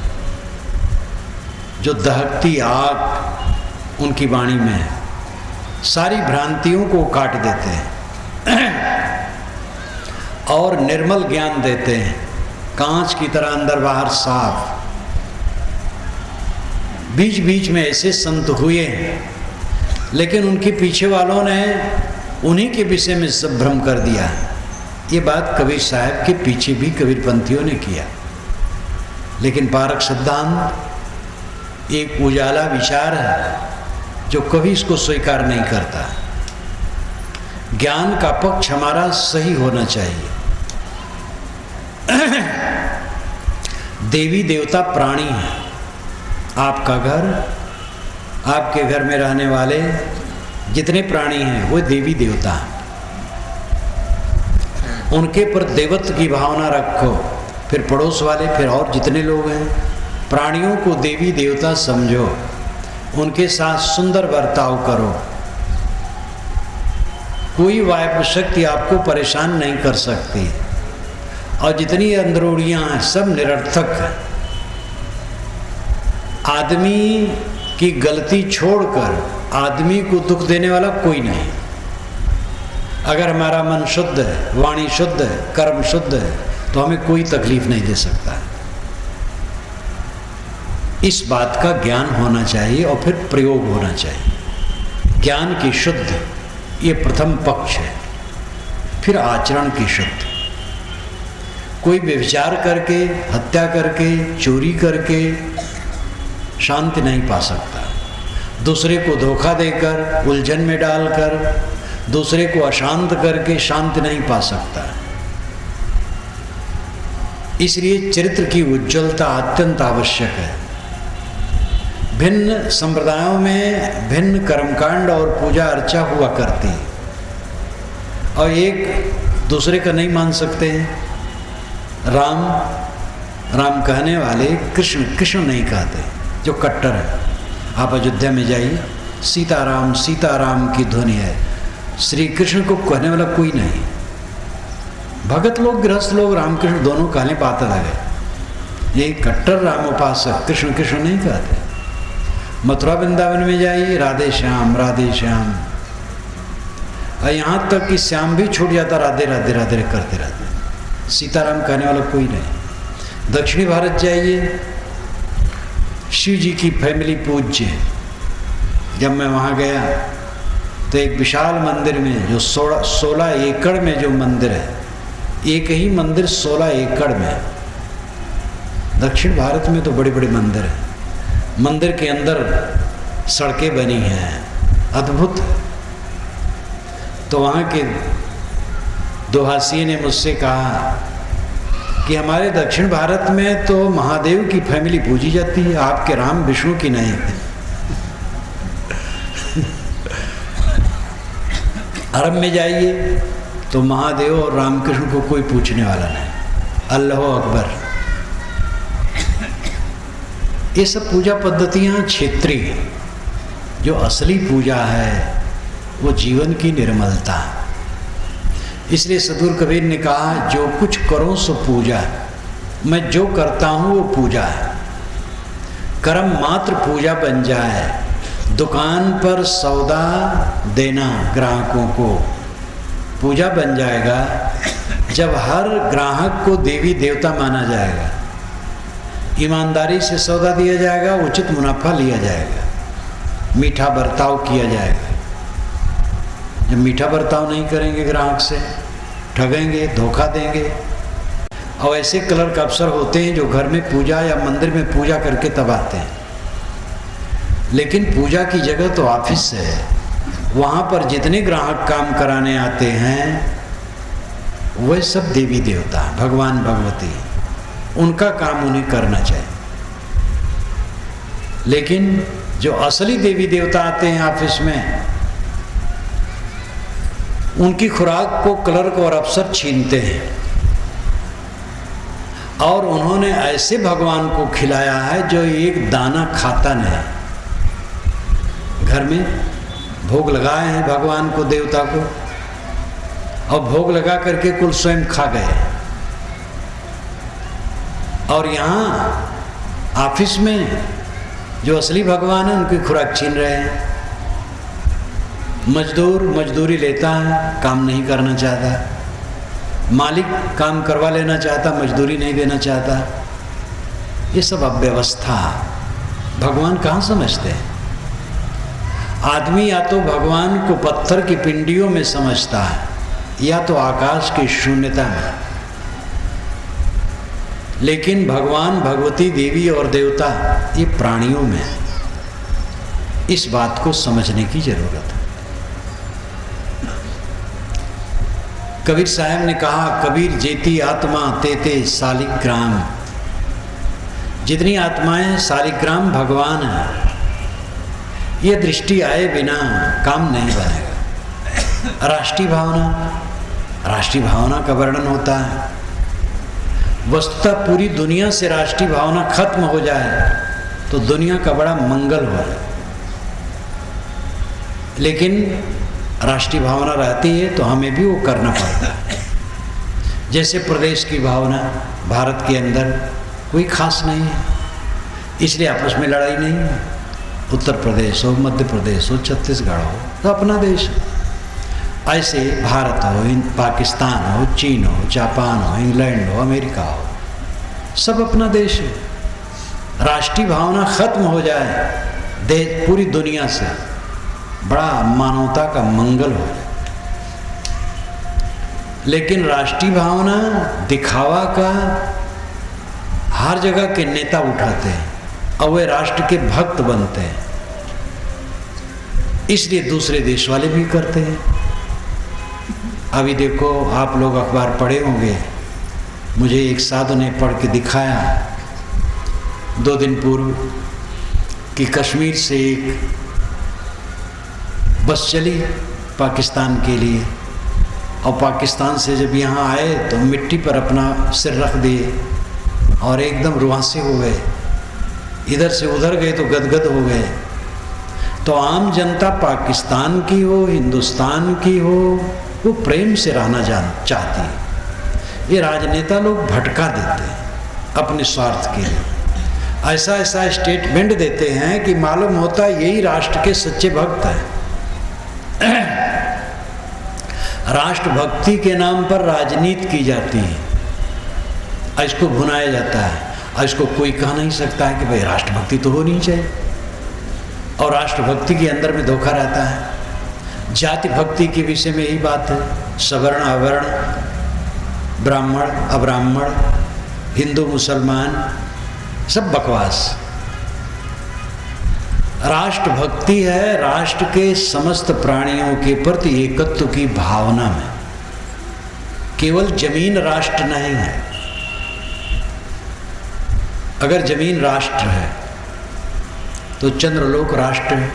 जो दहकती आग उनकी वाणी में है, सारी भ्रांतियों को काट देते हैं और निर्मल ज्ञान देते हैं, कांच की तरह अंदर बाहर साफ। बीच बीच में ऐसे संत हुए हैं, लेकिन उनके पीछे वालों ने उन्हीं के विषय में सब भ्रम कर दिया। ये बात कबीर साहब के पीछे भी कबीरपंथियों ने किया। लेकिन पारक सिद्धांत एक उजाला विचार है जो कभी इसको स्वीकार नहीं करता। ज्ञान का पक्ष हमारा सही होना चाहिए। देवी देवता प्राणी है। आपका घर, आपके घर में रहने वाले जितने प्राणी हैं वो देवी देवता हैं। उनके पर देवत्व की भावना रखो, फिर पड़ोस वाले, फिर और जितने लोग हैं, प्राणियों को देवी देवता समझो, उनके साथ सुंदर बर्ताव करो। कोई वायु शक्ति आपको परेशान नहीं कर सकती। और जितनी अंदरूनियां हैं सब निरर्थक हैं। आदमी की गलती छोड़कर आदमी को दुख देने वाला कोई नहीं। अगर हमारा मन शुद्ध है, वाणी शुद्ध है, कर्म शुद्ध है, तो हमें कोई तकलीफ नहीं दे सकता। इस बात का ज्ञान होना चाहिए और फिर प्रयोग होना चाहिए। ज्ञान की शुद्ध ये प्रथम पक्ष है, फिर आचरण की शुद्ध। कोई व्यभिचार करके, हत्या करके, चोरी करके शांति नहीं पा सकता। दूसरे को धोखा देकर, उलझन में डालकर, दूसरे को अशांत करके शांति नहीं पा सकता। इसलिए चरित्र की उज्ज्वलता अत्यंत आवश्यक है। भिन्न संप्रदायों में भिन्न कर्मकांड और पूजा अर्चा हुआ करती है, और एक दूसरे का नहीं मान सकते हैं। राम राम कहने वाले कृष्ण कृष्ण नहीं कहते, जो कट्टर है। आप अयोध्या में जाइए, सीताराम सीताराम की ध्वनि है, श्री कृष्ण को कहने वाला कोई नहीं। भगत लोग, गृहस्थ लोग रामकृष्ण दोनों कहने पाते लगे। ये कट्टर राम उपासक कृष्ण कृष्ण नहीं कहते। मथुरा वृंदावन में जाइए, राधे श्याम राधे श्याम, और यहाँ तक कि श्याम भी छूट जाता, राधे राधे राधे करते रहते। सीताराम कहने वाला कोई नहीं। दक्षिणी भारत जाइए, शिव जी की फैमिली पूज्य। जब मैं वहाँ गया तो एक विशाल मंदिर में, जो 16 एकड़ में जो मंदिर है, एक ही मंदिर 16 एकड़ में। दक्षिण भारत में तो बड़े बड़े मंदिर हैं। मंदिर के अंदर सड़कें बनी हैं, अद्भुत। तो वहाँ के दोहासी ने मुझसे कहा कि हमारे दक्षिण भारत में तो महादेव की फैमिली पूजी जाती है, आपके राम विष्णु की नहीं। अरब में जाइए तो महादेव और रामकृष्ण को कोई पूछने वाला नहीं। अल्लाह अकबर। ये सब पूजा पद्धतियाँ क्षेत्रीय। जो असली पूजा है वो जीवन की निर्मलता। इसलिए सद्गुरु कबीर ने कहा, जो कुछ करो सो पूजा। मैं जो करता हूँ वो पूजा है। कर्म मात्र पूजा बन जाए। दुकान पर सौदा देना ग्राहकों को पूजा बन जाएगा जब हर ग्राहक को देवी देवता माना जाएगा। ईमानदारी से सौदा दिया जाएगा, उचित मुनाफा लिया जाएगा, मीठा बर्ताव किया जाएगा। जब मीठा बर्ताव नहीं करेंगे ग्राहक से, ठगेंगे, धोखा देंगे। और ऐसे क्लर्क अफसर होते हैं जो घर में पूजा या मंदिर में पूजा करके तब आते हैं। लेकिन पूजा की जगह तो ऑफिस है। वहाँ पर जितने ग्राहक काम कराने आते हैं वह सब देवी देवता, भगवान भगवती, उनका काम उन्हें करना चाहिए। लेकिन जो असली देवी देवता आते हैं ऑफिस में, उनकी खुराक को क्लर्क और अफसर छीनते हैं, और उन्होंने ऐसे भगवान को खिलाया है जो एक दाना खाता नहीं। घर में भोग लगाए हैं भगवान को, देवता को, और भोग लगा करके कुल स्वयं खा गए। और यहाँ ऑफिस में जो असली भगवान है उनकी खुराक छीन रहे हैं। मजदूर मजदूरी लेता है, काम नहीं करना चाहता। मालिक काम करवा लेना चाहता, मजदूरी नहीं देना चाहता। ये सब अव्यवस्था भगवान कहाँ समझते हैं? आदमी या तो भगवान को पत्थर की पिंडियों में समझता है, या तो आकाश की शून्यता में। लेकिन भगवान, भगवती, देवी और देवता ये प्राणियों में है। इस बात को समझने की जरूरत है। कबीर साहब ने कहा, कबीर जेती आत्मा तेते सालिग्राम। जितनी आत्माएं सालिग्राम भगवान है, ये दृष्टि आए बिना काम नहीं बनेगा। राष्ट्रीय भावना का वर्णन होता है। वस्तुतः पूरी दुनिया से राष्ट्रीय भावना खत्म हो जाए तो दुनिया का बड़ा मंगल हो जाए। लेकिन राष्ट्रीय भावना रहती है तो हमें भी वो करना पड़ता है। जैसे प्रदेश की भावना भारत के अंदर कोई खास नहीं है, इसलिए आपस में लड़ाई नहीं है। उत्तर प्रदेश हो, मध्य प्रदेश हो, छत्तीसगढ़ हो, तो अपना देश है। ऐसे भारत हो, पाकिस्तान हो, चीन हो, जापान हो, इंग्लैंड हो, अमेरिका हो, सब अपना देश है। राष्ट्रीय भावना खत्म हो जाए देश पूरी दुनिया से, बड़ा मानवता का मंगल हो जाए। लेकिन राष्ट्रीय भावना दिखावा का हर जगह के नेता उठाते हैं और वे राष्ट्र के भक्त बनते हैं, इसलिए दूसरे देश वाले भी करते हैं। अभी देखो, आप लोग अखबार पढ़े होंगे, मुझे एक साधु ने पढ़ के दिखाया 2 दिन पूर्व कि कश्मीर से एक बस चली पाकिस्तान के लिए, और पाकिस्तान से जब यहाँ आए तो मिट्टी पर अपना सिर रख दिए और एकदम रुआंसे हो गए। इधर से उधर गए तो गदगद हो गए। तो आम जनता पाकिस्तान की हो, हिंदुस्तान की हो, वो प्रेम से रहना चाहती है। ये राजनेता लोग भटका देते हैं अपने स्वार्थ के लिए। ऐसा ऐसा स्टेटमेंट देते हैं कि मालूम होता है यही राष्ट्र के सच्चे भक्त हैं। राष्ट्रभक्ति के नाम पर राजनीति की जाती है, इसको भुनाया जाता है। और इसको कोई कह नहीं सकता है कि भाई राष्ट्रभक्ति तो होनी चाहिए, और राष्ट्रभक्ति के अंदर में धोखा रहता है। जाति भक्ति के विषय में यही बात है, सवर्ण अवर्ण, ब्राह्मण अब्राह्मण, हिंदू मुसलमान, सब बकवास। राष्ट्रभक्ति है राष्ट्र के समस्त प्राणियों के प्रति एकत्व की भावना में। केवल जमीन राष्ट्र नहीं है। अगर जमीन राष्ट्र है तो चंद्रलोक राष्ट्र है,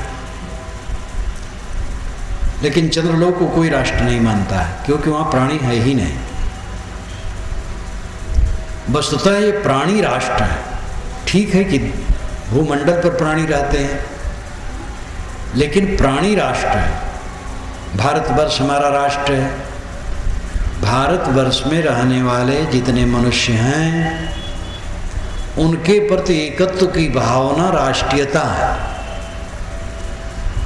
लेकिन चंद्रलोक को कोई राष्ट्र नहीं मानता है, क्योंकि वहाँ प्राणी है ही नहीं। वस्तुतः ये प्राणी राष्ट्र है। ठीक है कि भूमंडल पर प्राणी रहते हैं, लेकिन प्राणी राष्ट्र है। भारतवर्ष हमारा राष्ट्र है। भारतवर्ष में रहने वाले जितने मनुष्य हैं उनके प्रति एकत्व की भावना राष्ट्रीयता है।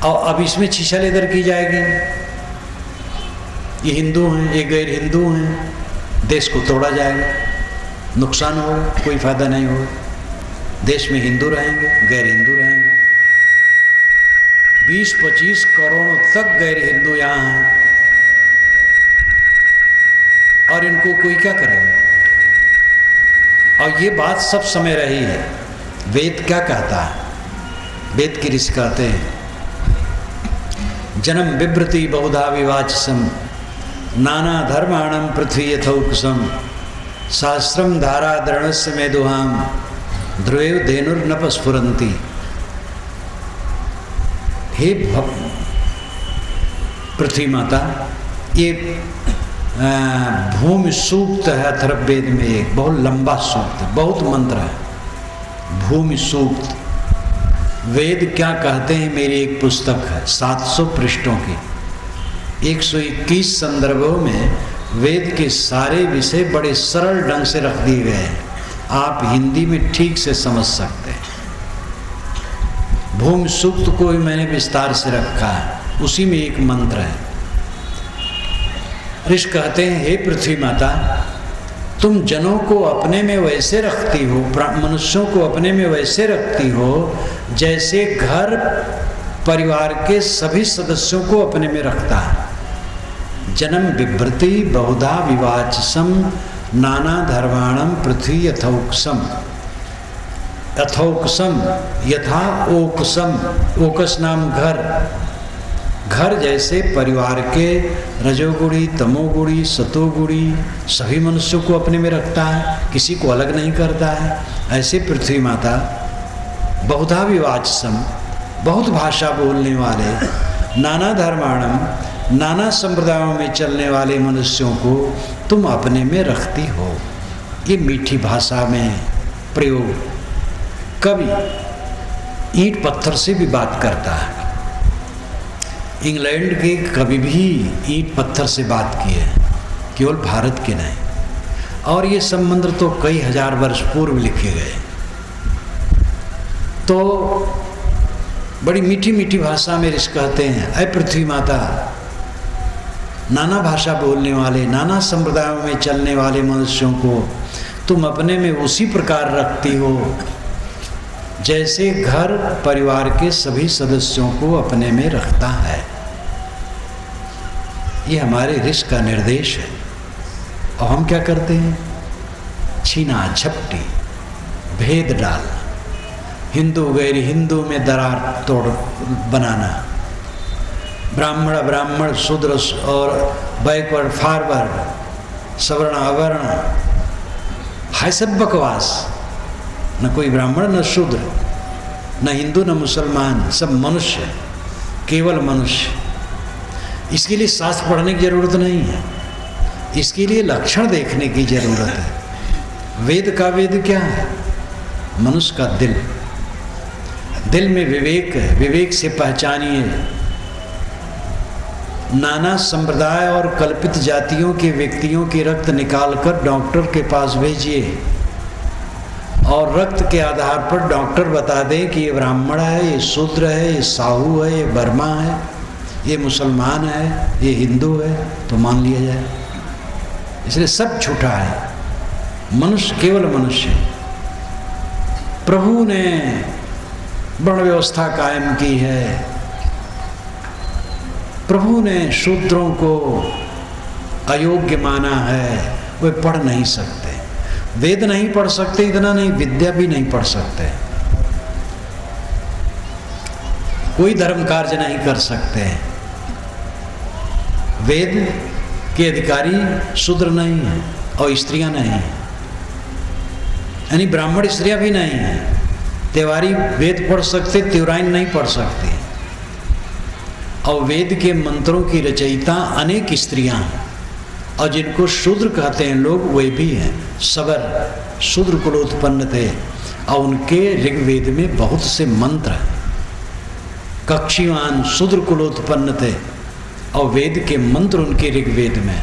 और अब इसमें छीछल इधर की जाएगी, ये हिंदू हैं, ये गैर हिंदू हैं, देश को तोड़ा जाएगा, नुकसान होगा, कोई फायदा नहीं होगा। देश में हिंदू रहेंगे, गैर हिंदू रहेंगे। 20-25 करोड़ तक गैर हिंदू यहाँ हैं, और इनको कोई क्या करेगा? और ये बात सब समय रही है। वेद क्या कहता है? वेद की ऋषि कहते हैं, जन्म बिभ्रति बहुधा विवाचसम नाना धर्माणम पृथ्वी यथौकुसम सहस्रम धारा दृढ़स्य मेदुहाम ध्रुव धेनुर्नप स्फुरंती। हे पृथ्वी माता, ये भूमि सूक्त है अथर्ववेद में, एक बहुत लंबा सूक्त है, बहुत मंत्र है भूमि सूक्त। वेद क्या कहते हैं मेरी एक पुस्तक है 700 पृष्ठों की, 121 संदर्भों में वेद के सारे विषय बड़े सरल ढंग से रख दिए गए हैं, आप हिंदी में ठीक से समझ सकते हैं। भूमि सूक्त को भी मैंने विस्तार से रखा है, उसी में एक मंत्र है। ऋषि कहते हैं, हे पृथ्वी माता, तुम जनों को अपने में वैसे रखती हो, मनुष्यों को अपने में वैसे रखती हो जैसे घर परिवार के सभी सदस्यों को अपने में रखता है। जन्म बिभ्रति बहुधा विवाचसम नाना धर्माणम पृथ्वी यथौक्सम। यथौक्सम यथा ओकसम, ओकस नाम घर, घर जैसे परिवार के रजोगुणी तमोगुणी सतोगुणी सभी मनुष्यों को अपने में रखता है, किसी को अलग नहीं करता है। ऐसे पृथ्वी माता बहुधा विवाचसम, बहुत भाषा बोलने वाले, नाना धर्माणम, नाना संप्रदायों में चलने वाले मनुष्यों को तुम अपने में रखती हो। ये मीठी भाषा में प्रयोग। कवि ईंट पत्थर से भी बात करता है। इंग्लैंड के कवि भी ईंट पत्थर से बात किए, केवल भारत के नहीं। और ये सब मंत्र तो कई हजार वर्ष पूर्व लिखे गए। तो बड़ी मीठी मीठी भाषा में ऋषि कहते हैं, ऐ पृथ्वी माता, नाना भाषा बोलने वाले, नाना संप्रदायों में चलने वाले मनुष्यों को तुम अपने में उसी प्रकार रखती हो जैसे घर परिवार के सभी सदस्यों को अपने में रखता है। ये हमारे ऋषि का निर्देश है। और हम क्या करते हैं? छीना झपटी, भेद डाल, हिंदू गैर हिंदू में दरार तोड़ बनाना, ब्राह्मण ब्राह्मण शूद्र और बैकवर्ड फॉरवर्ड, सवर्ण अवर्ण, है सब बकवास। न कोई ब्राह्मण न शूद्र, न हिंदू न मुसलमान, सब मनुष्य, केवल मनुष्य। इसके लिए शास्त्र पढ़ने की जरूरत नहीं है, इसके लिए लक्षण देखने की जरूरत है। वेद का वेद क्या है? मनुष्य का दिल, दिल में विवेक है, विवेक से पहचानिए। नाना संप्रदाय और कल्पित जातियों के व्यक्तियों के रक्त निकालकर डॉक्टर के पास भेजिए और रक्त के आधार पर डॉक्टर बता दें कि ये ब्राह्मण है, ये शूद्र है, ये साहू है, ये बर्मा है, ये मुसलमान है, ये हिंदू है, तो मान लिया जाए। इसलिए सब झूठा है। मनुष्य केवल मनुष्य। प्रभु ने वर्ण व्यवस्था कायम की है। प्रभु ने शूद्रों को अयोग्य माना है, वे पढ़ नहीं सकते, वेद नहीं पढ़ सकते, इतना नहीं विद्या भी नहीं पढ़ सकते, कोई धर्म कार्य नहीं कर सकते। वेद के अधिकारी शूद्र नहीं है और स्त्रियां नहीं है, यानी ब्राह्मण स्त्रियां भी नहीं है। त्योहारी वेद पढ़ सकते, त्योराइन नहीं पढ़ सकते। और वेद के मंत्रों की रचयिता अनेक स्त्रियां हैं, और जिनको शूद्र कहते हैं लोग, वे भी हैं। सबर शूद्र कुलोत्पन्न थे और उनके ऋग्वेद में बहुत से मंत्र हैं। कक्षीवान शूद्र कुलोत्पन्न थे और वेद के मंत्र उनके ऋग्वेद में।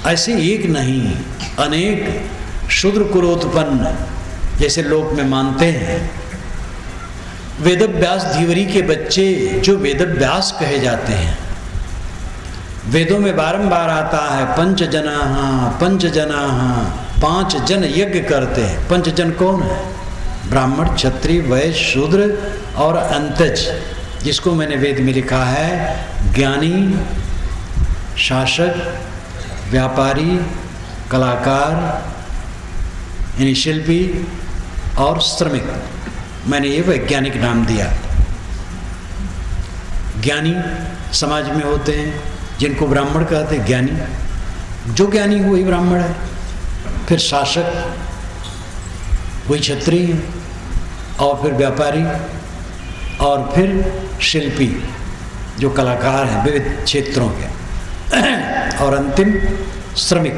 ऐसे एक नहीं, अनेक शूद्र कुलोत्पन्न जैसे लोक में मानते हैं। वेदव्यास धीवरी के बच्चे जो वेदव्यास कहे जाते हैं, वेदों में बारंबार आता है पंच जनाः, 5 जन यज्ञ करते हैं। 5 जन कौन है? ब्राह्मण, क्षत्रिय, वैश्य, शूद्र और अंतज, जिसको मैंने वेद में लिखा है ज्ञानी, शासक, व्यापारी, कलाकार, यानी शिल्पी और श्रमिक। मैंने ये वैज्ञानिक नाम दिया। ज्ञानी समाज में होते हैं जिनको ब्राह्मण कहते हैं, ज्ञानी। जो ज्ञानी हो वही ब्राह्मण है। फिर शासक वही क्षत्रिय, और फिर व्यापारी, और फिर शिल्पी जो कलाकार हैं विविध क्षेत्रों के। और अंतिम श्रमिक।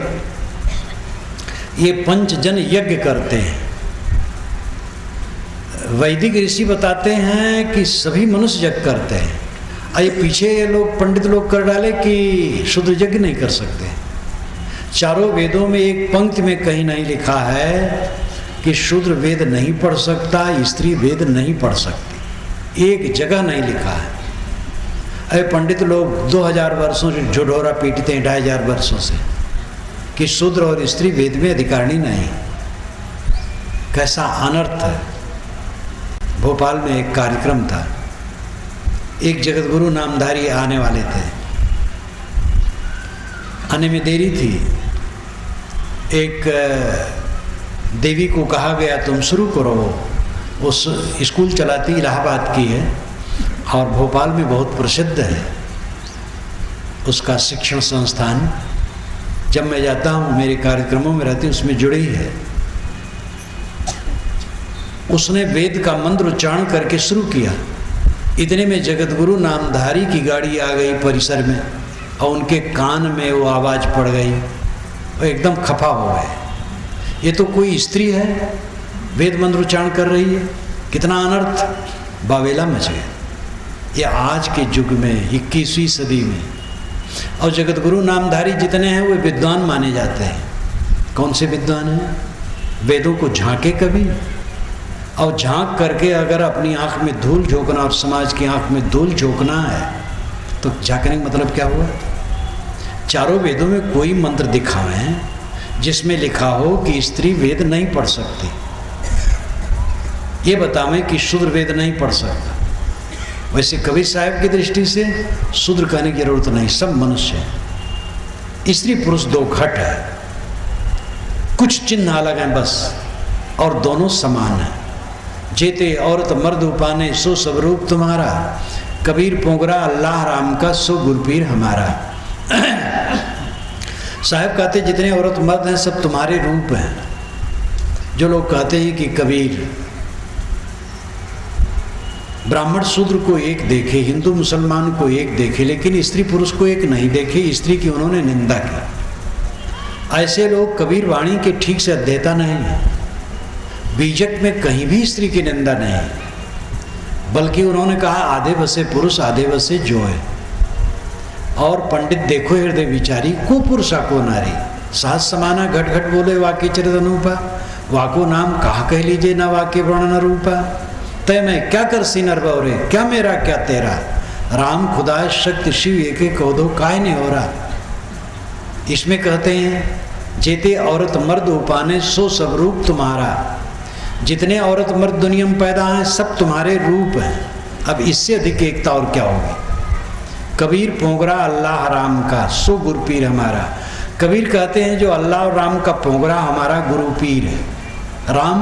ये पंचजन यज्ञ करते हैं। वैदिक ऋषि बताते हैं कि सभी मनुष्य यज्ञ करते हैं। ये पीछे ये लोग पंडित लोग कर डाले कि शूद्र यज्ञ नहीं कर सकते। चारों वेदों में एक पंक्ति में कहीं नहीं लिखा है कि शूद्र वेद नहीं पढ़ सकता, स्त्री वेद नहीं पढ़ सकती। एक जगह नहीं लिखा है। अरे पंडित लोग 2000 वर्षों से झुढोरा पीटते हैं, 2500 वर्षों से, कि शूद्र और स्त्री वेद में अधिकारिणी नहीं। कैसा अनर्थ है। भोपाल में एक कार्यक्रम था, एक जगत गुरु नामधारी आने वाले थे। आने में देरी थी। एक देवी को कहा गया तुम शुरू करो। वो स्कूल चलाती इलाहाबाद की है और भोपाल में बहुत प्रसिद्ध है उसका शिक्षण संस्थान। जब मैं जाता हूँ, मेरे कार्यक्रमों में रहती, उसमें जुड़ी है। उसने वेद का मंत्र उच्चारण करके शुरू किया। इतने में जगतगुरु नामधारी की गाड़ी आ गई परिसर में और उनके कान में वो आवाज़ पड़ गई और एकदम खफा हो गए। ये तो कोई स्त्री है, वेद मंत्र उच्चारण कर रही है, कितना अनर्थ। बावेला मच गया। ये आज के युग में 21वीं सदी में। और जगतगुरु नामधारी जितने हैं वो विद्वान माने जाते हैं। कौन से विद्वान हैं? वेदों को झांके कभी, और झांक करके अगर अपनी आंख में धूल झोंकना और समाज की आंख में धूल झोंकना है तो झांकने का मतलब क्या हुआ? चारों वेदों में कोई मंत्र दिखावें जिसमें लिखा हो कि स्त्री वेद नहीं पढ़ सकती। ये बतावें कि शूद्र वेद नहीं पढ़ सकता। वैसे कबीर साहब की दृष्टि से शूद्र कहने की जरूरत नहीं, सब मनुष्य है। स्त्री पुरुष दो घट है, कुछ चिन्ह अलग हैं बस, और दोनों समान हैं। जेते औरत मर्द उपाने सो सब रूप तुम्हारा, कबीर पोंगरा अल्लाह राम का सो गुरपीर हमारा। साहब कहते जितने औरत मर्द हैं सब तुम्हारे रूप हैं। जो लोग कहते हैं कि कबीर ब्राह्मण शूद्र को एक देखे, हिंदू मुसलमान को एक देखे, लेकिन स्त्री पुरुष को एक नहीं देखे, स्त्री की उन्होंने निंदा की। ऐसे लोग कबीर वाणी के ठीक से अध्येता नहीं है। बीजक में कहीं भी स्त्री की निंदा नहीं, बल्कि उन्होंने कहा आधे बसे पुरुष आधे बसे जो है। और पंडित देखो हृदय विचारी को पुरुषा को नारी, सास समाना घट घट बोले वाक्य चरित अनूपा, वाको नाम कहा कह लीजिए ना वाक्य वर्णन रूपा। तय मैं क्या कर सी नर बौरे, क्या मेरा क्या तेरा, राम खुदा शक्ति शिव एक एक कह दो काय नहीं हो रहा। इसमें कहते हैं जेते औरत मर्द उपाने सो सब रूप तुम्हारा। जितने औरत मर्द दुनिया में पैदा हैं सब तुम्हारे रूप हैं। अब इससे अधिक एकता और क्या होगी। कबीर पोंगरा अल्लाह राम का सो गुरुपीर हमारा। कबीर कहते हैं जो अल्लाह और राम का पोंगरा हमारा गुरुपीर है। राम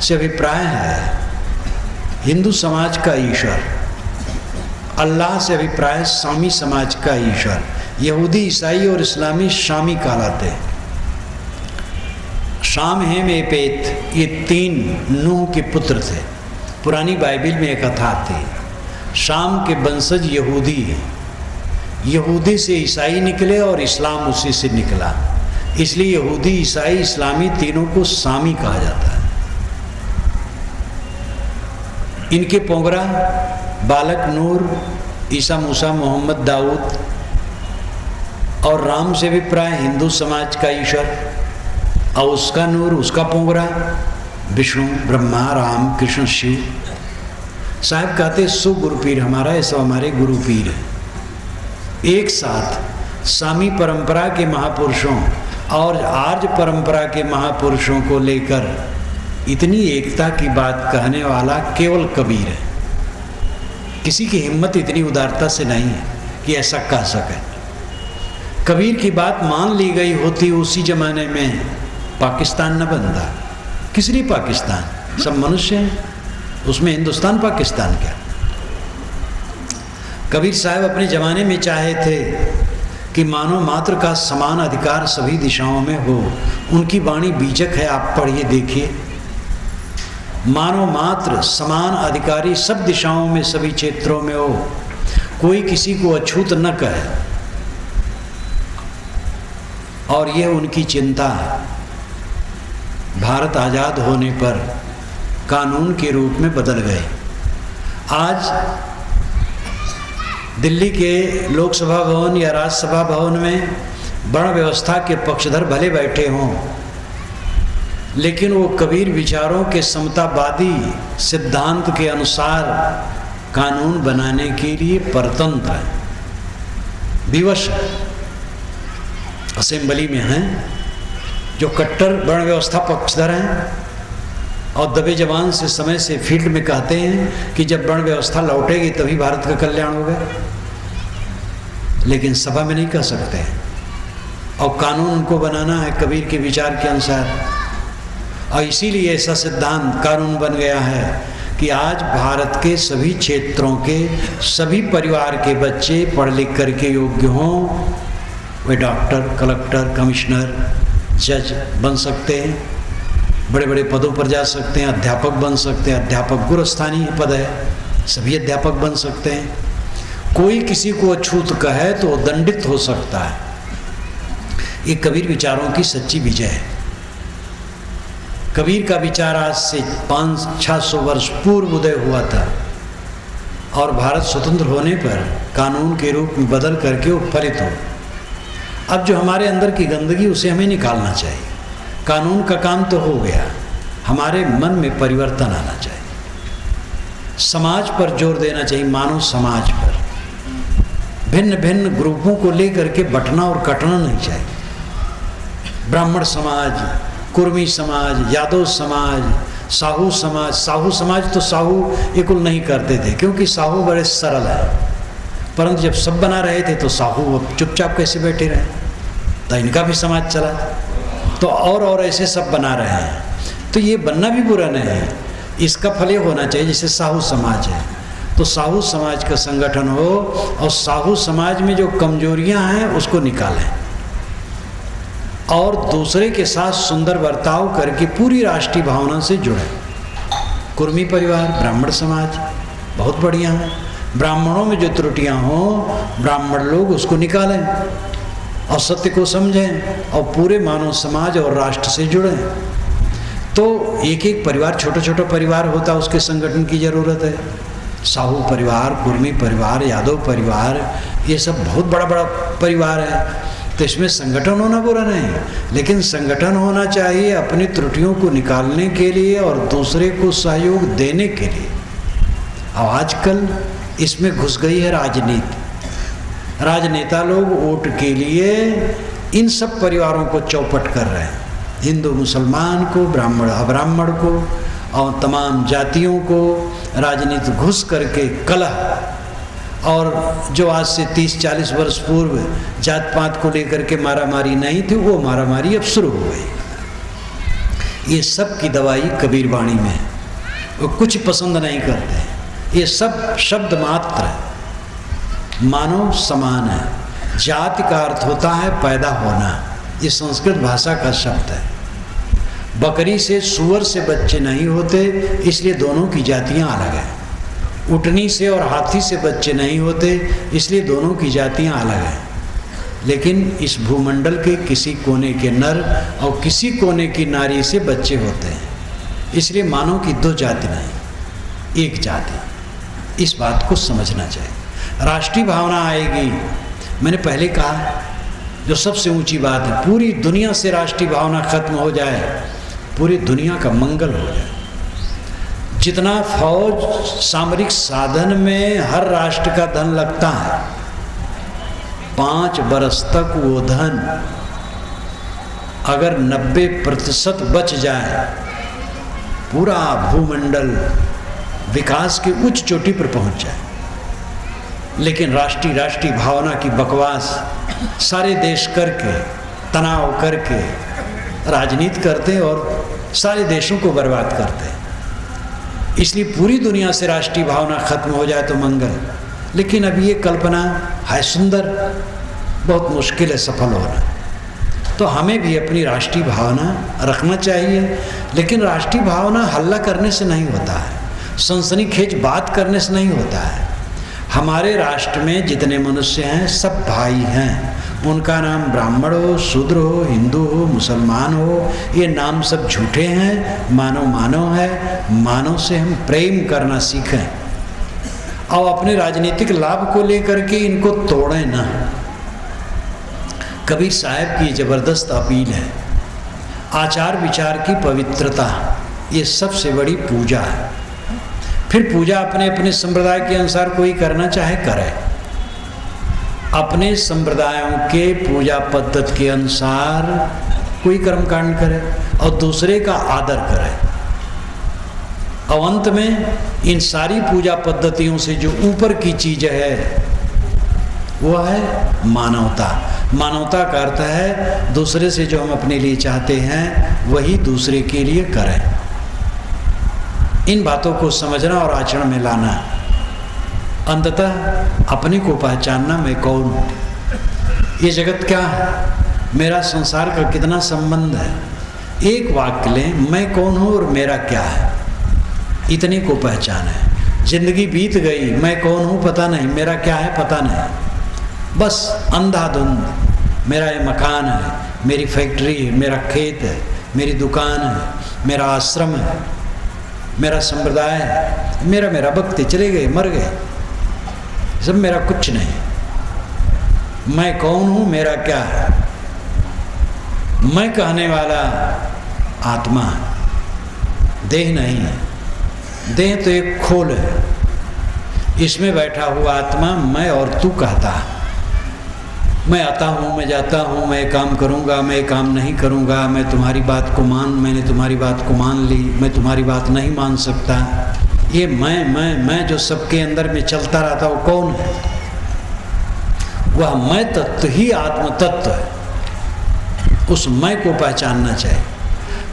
से अभिप्राय है हिंदू समाज का ईश्वर, अल्लाह से अभिप्राय सामी समाज का ईश्वर। यहूदी ईसाई और इस्लामी शामी कहलाते हैं। शाम हेम एपेत ये 3 नूह के पुत्र थे। पुरानी बाइबिल में एक कथा थी। शाम के वंशज यहूदी हैं, यहूदी से ईसाई निकले और इस्लाम उसी से निकला, इसलिए यहूदी ईसाई इस्लामी तीनों को सामी कहा जाता है। इनके पोंगरा बालक नूर, ईसा मूसा मोहम्मद दाऊद और राम से भी प्राय हिंदू समाज का ईश्वर, और उसका नूर उसका पोंगरा विष्णु ब्रह्मा राम कृष्ण शिव। साहब कहते सो गुरुपीर हमारा, ये सब हमारे गुरुपीर है। एक साथ सामी परंपरा के महापुरुषों और आर्य परंपरा के महापुरुषों को लेकर इतनी एकता की बात कहने वाला केवल कबीर है। किसी की हिम्मत इतनी उदारता से नहीं है कि ऐसा कह सके। कबीर की बात मान ली गई होती उसी जमाने में पाकिस्तान न बनता। किस लिए पाकिस्तान, सब मनुष्य हैं, उसमें हिंदुस्तान पाकिस्तान क्या। कबीर साहब अपने ज़माने में चाहे थे कि मानव मात्र का समान अधिकार सभी दिशाओं में हो। उनकी वाणी बीजक है, आप पढ़िए देखिए। मानव मात्र समान अधिकारी सब दिशाओं में सभी क्षेत्रों में हो, कोई किसी को अछूत न कहे। और ये उनकी चिंता भारत आज़ाद होने पर कानून के रूप में बदल गए। आज दिल्ली के लोकसभा भवन या राज्यसभा भवन में वर्ण व्यवस्था के पक्षधर भले बैठे हों, लेकिन वो कबीर विचारों के समतावादी सिद्धांत के अनुसार कानून बनाने के लिए परतंत्र है, विवश असेंबली में हैं जो कट्टर वर्ण व्यवस्था पक्षधर हैं और दबे जवान से समय से फील्ड में कहते हैं कि जब वर्ण व्यवस्था लौटेगी तभी भारत का कल्याण होगा, लेकिन सभा में नहीं कह सकते और कानून उनको बनाना है कबीर के विचार के अनुसार। और इसीलिए ऐसा सिद्धांत कानून बन गया है कि आज भारत के सभी क्षेत्रों के सभी परिवार के बच्चे पढ़ लिख करके योग्य हों, वे डॉक्टर, कलेक्टर, कमिश्नर, जज बन सकते हैं, बड़े बड़े पदों पर जा सकते हैं, अध्यापक बन सकते हैं। अध्यापक गुरुस्थानीय पद है, सभी अध्यापक बन सकते हैं। कोई किसी को अछूत कहे तो दंडित हो सकता है। ये कबीर विचारों की सच्ची विजय है। कबीर का विचार आज से 500-600 वर्ष पूर्व उदय हुआ था और भारत स्वतंत्र होने पर कानून के रूप में बदल करके वो फलित हो। अब जो हमारे अंदर की गंदगी उसे हमें निकालना चाहिए। कानून का काम तो हो गया, हमारे मन में परिवर्तन आना चाहिए। समाज पर जोर देना चाहिए, मानव समाज पर। भिन्न भिन्न ग्रुपों को लेकर के बंटना और कटना नहीं चाहिए। ब्राह्मण समाज, कुर्मी समाज, यादव समाज, साहू समाज। साहू समाज तो साहू ये कुल नहीं करते थे क्योंकि साहू बड़े सरल है, परंतु जब सब बना रहे थे तो साहू अब चुपचाप कैसे बैठे रहे, तो इनका भी समाज चला, तो और ऐसे सब बना रहे हैं। तो ये बनना भी बुरा नहीं है, इसका फल ये होना चाहिए जैसे साहू समाज है तो साहू समाज का संगठन हो और साहू समाज में जो कमजोरियां हैं उसको निकालें और दूसरे के साथ सुंदर बर्ताव करके पूरी राष्ट्रीय भावना से जुड़े। कुर्मी परिवार, ब्राह्मण समाज बहुत बढ़िया है। ब्राह्मणों में जो त्रुटियां हों ब्राह्मण लोग उसको निकालें और सत्य को समझें और पूरे मानव समाज और राष्ट्र से जुड़ें। तो एक एक परिवार, छोटा छोटा परिवार होता है, उसके संगठन की ज़रूरत है। साहू परिवार, कुर्मी परिवार, यादव परिवार, ये सब बहुत बड़ा बड़ा परिवार है, तो इसमें संगठन होना बुरा नहीं, लेकिन संगठन होना चाहिए अपनी त्रुटियों को निकालने के लिए और दूसरे को सहयोग देने के लिए। और आजकल इसमें घुस गई है राजनीति। राजनेता लोग वोट के लिए इन सब परिवारों को चौपट कर रहे हैं, हिंदू मुसलमान को, ब्राह्मण अब्राह्मण को और तमाम जातियों को राजनीति घुस करके कलह। और जो आज से 30-40 वर्ष पूर्व जात पात को लेकर के मारामारी नहीं थी, वो मारामारी अब शुरू हो गई। ये सब की दवाई कबीर वाणी में है, वो कुछ पसंद नहीं करते। ये सब शब्द मात्र है। मानव समान है। जाति का अर्थ होता है पैदा होना, ये संस्कृत भाषा का शब्द है। बकरी से, सूअर से बच्चे नहीं होते, इसलिए दोनों की जातियां अलग हैं। ऊँटनी से और हाथी से बच्चे नहीं होते, इसलिए दोनों की जातियां अलग हैं। लेकिन इस भूमंडल के किसी कोने के नर और किसी कोने की नारी से बच्चे होते हैं, इसलिए मानव की दो जाति नहीं, एक जाति। इस बात को समझना चाहिए। राष्ट्रीय भावना आएगी, मैंने पहले कहा, जो सबसे ऊंची बात है, पूरी दुनिया से राष्ट्रीय भावना खत्म हो जाए, पूरी दुनिया का मंगल हो जाए। जितना फौज सामरिक साधन में हर राष्ट्र का धन लगता है, 5 बरस तक वो धन अगर 90% बच जाए, पूरा भूमंडल विकास की उच्च चोटी पर पहुंच जाए। लेकिन राष्ट्रीय भावना की बकवास सारे देश करके, तनाव करके राजनीति करते हैं और सारे देशों को बर्बाद करते हैं। इसलिए पूरी दुनिया से राष्ट्रीय भावना खत्म हो जाए तो मंगल। लेकिन अब ये कल्पना है सुंदर, बहुत मुश्किल है सफल होना। तो हमें भी अपनी राष्ट्रीय भावना रखना चाहिए, लेकिन राष्ट्रीय भावना हल्ला करने से नहीं होता है, सनसनीखेज बात करने से नहीं होता है। हमारे राष्ट्र में जितने मनुष्य हैं सब भाई हैं, उनका नाम ब्राह्मण हो, शूद्र हो, हिंदू हो, मुसलमान हो, ये नाम सब झूठे हैं। मानव मानव है। मानव से हम प्रेम करना सीखें और अपने राजनीतिक लाभ को लेकर के इनको तोड़ें ना। कबीर साहब की जबरदस्त अपील है, आचार विचार की पवित्रता, ये सबसे बड़ी पूजा है। फिर पूजा अपने अपने संप्रदाय के अनुसार कोई करना चाहे करे, अपने संप्रदायों के पूजा पद्धति के अनुसार कोई कर्मकांड करे और दूसरे का आदर करे। और अंत में इन सारी पूजा पद्धतियों से जो ऊपर की चीज है वह है मानवता। मानवता का अर्थ है दूसरे से जो हम अपने लिए चाहते हैं वही दूसरे के लिए करें। इन बातों को समझना और आचरण में लाना, अंततः अपने को पहचानना, मैं कौन हूँ, ये जगत क्या है, मेरा संसार का कितना संबंध है। एक वाक्य लें, मैं कौन हूँ और मेरा क्या है, इतने को पहचान है। जिंदगी बीत गई, मैं कौन हूँ पता नहीं, मेरा क्या है पता नहीं, बस अंधाधुंध मेरा ये मकान है, मेरी फैक्ट्री है, मेरा खेत है, मेरी दुकान है, मेरा आश्रम है, मेरा संप्रदाय है, मेरा भक्ति, चले गए, मर गए, सब मेरा कुछ नहीं। मैं कौन हूँ, मेरा क्या है। मैं कहने वाला आत्मा है, देह नहीं है। देह तो एक खोल है, इसमें बैठा हुआ आत्मा मैं और तू कहता है। मैं आता हूँ, मैं जाता हूँ, मैं काम करूँगा, मैं काम नहीं करूँगा, मैं तुम्हारी बात को मैंने तुम्हारी बात को मान ली, मैं तुम्हारी बात नहीं मान सकता। ये मैं जो सबके अंदर में चलता रहता, वो कौन है? वह मैं तत्व ही आत्म तत्व है। उस मैं को पहचानना चाहिए।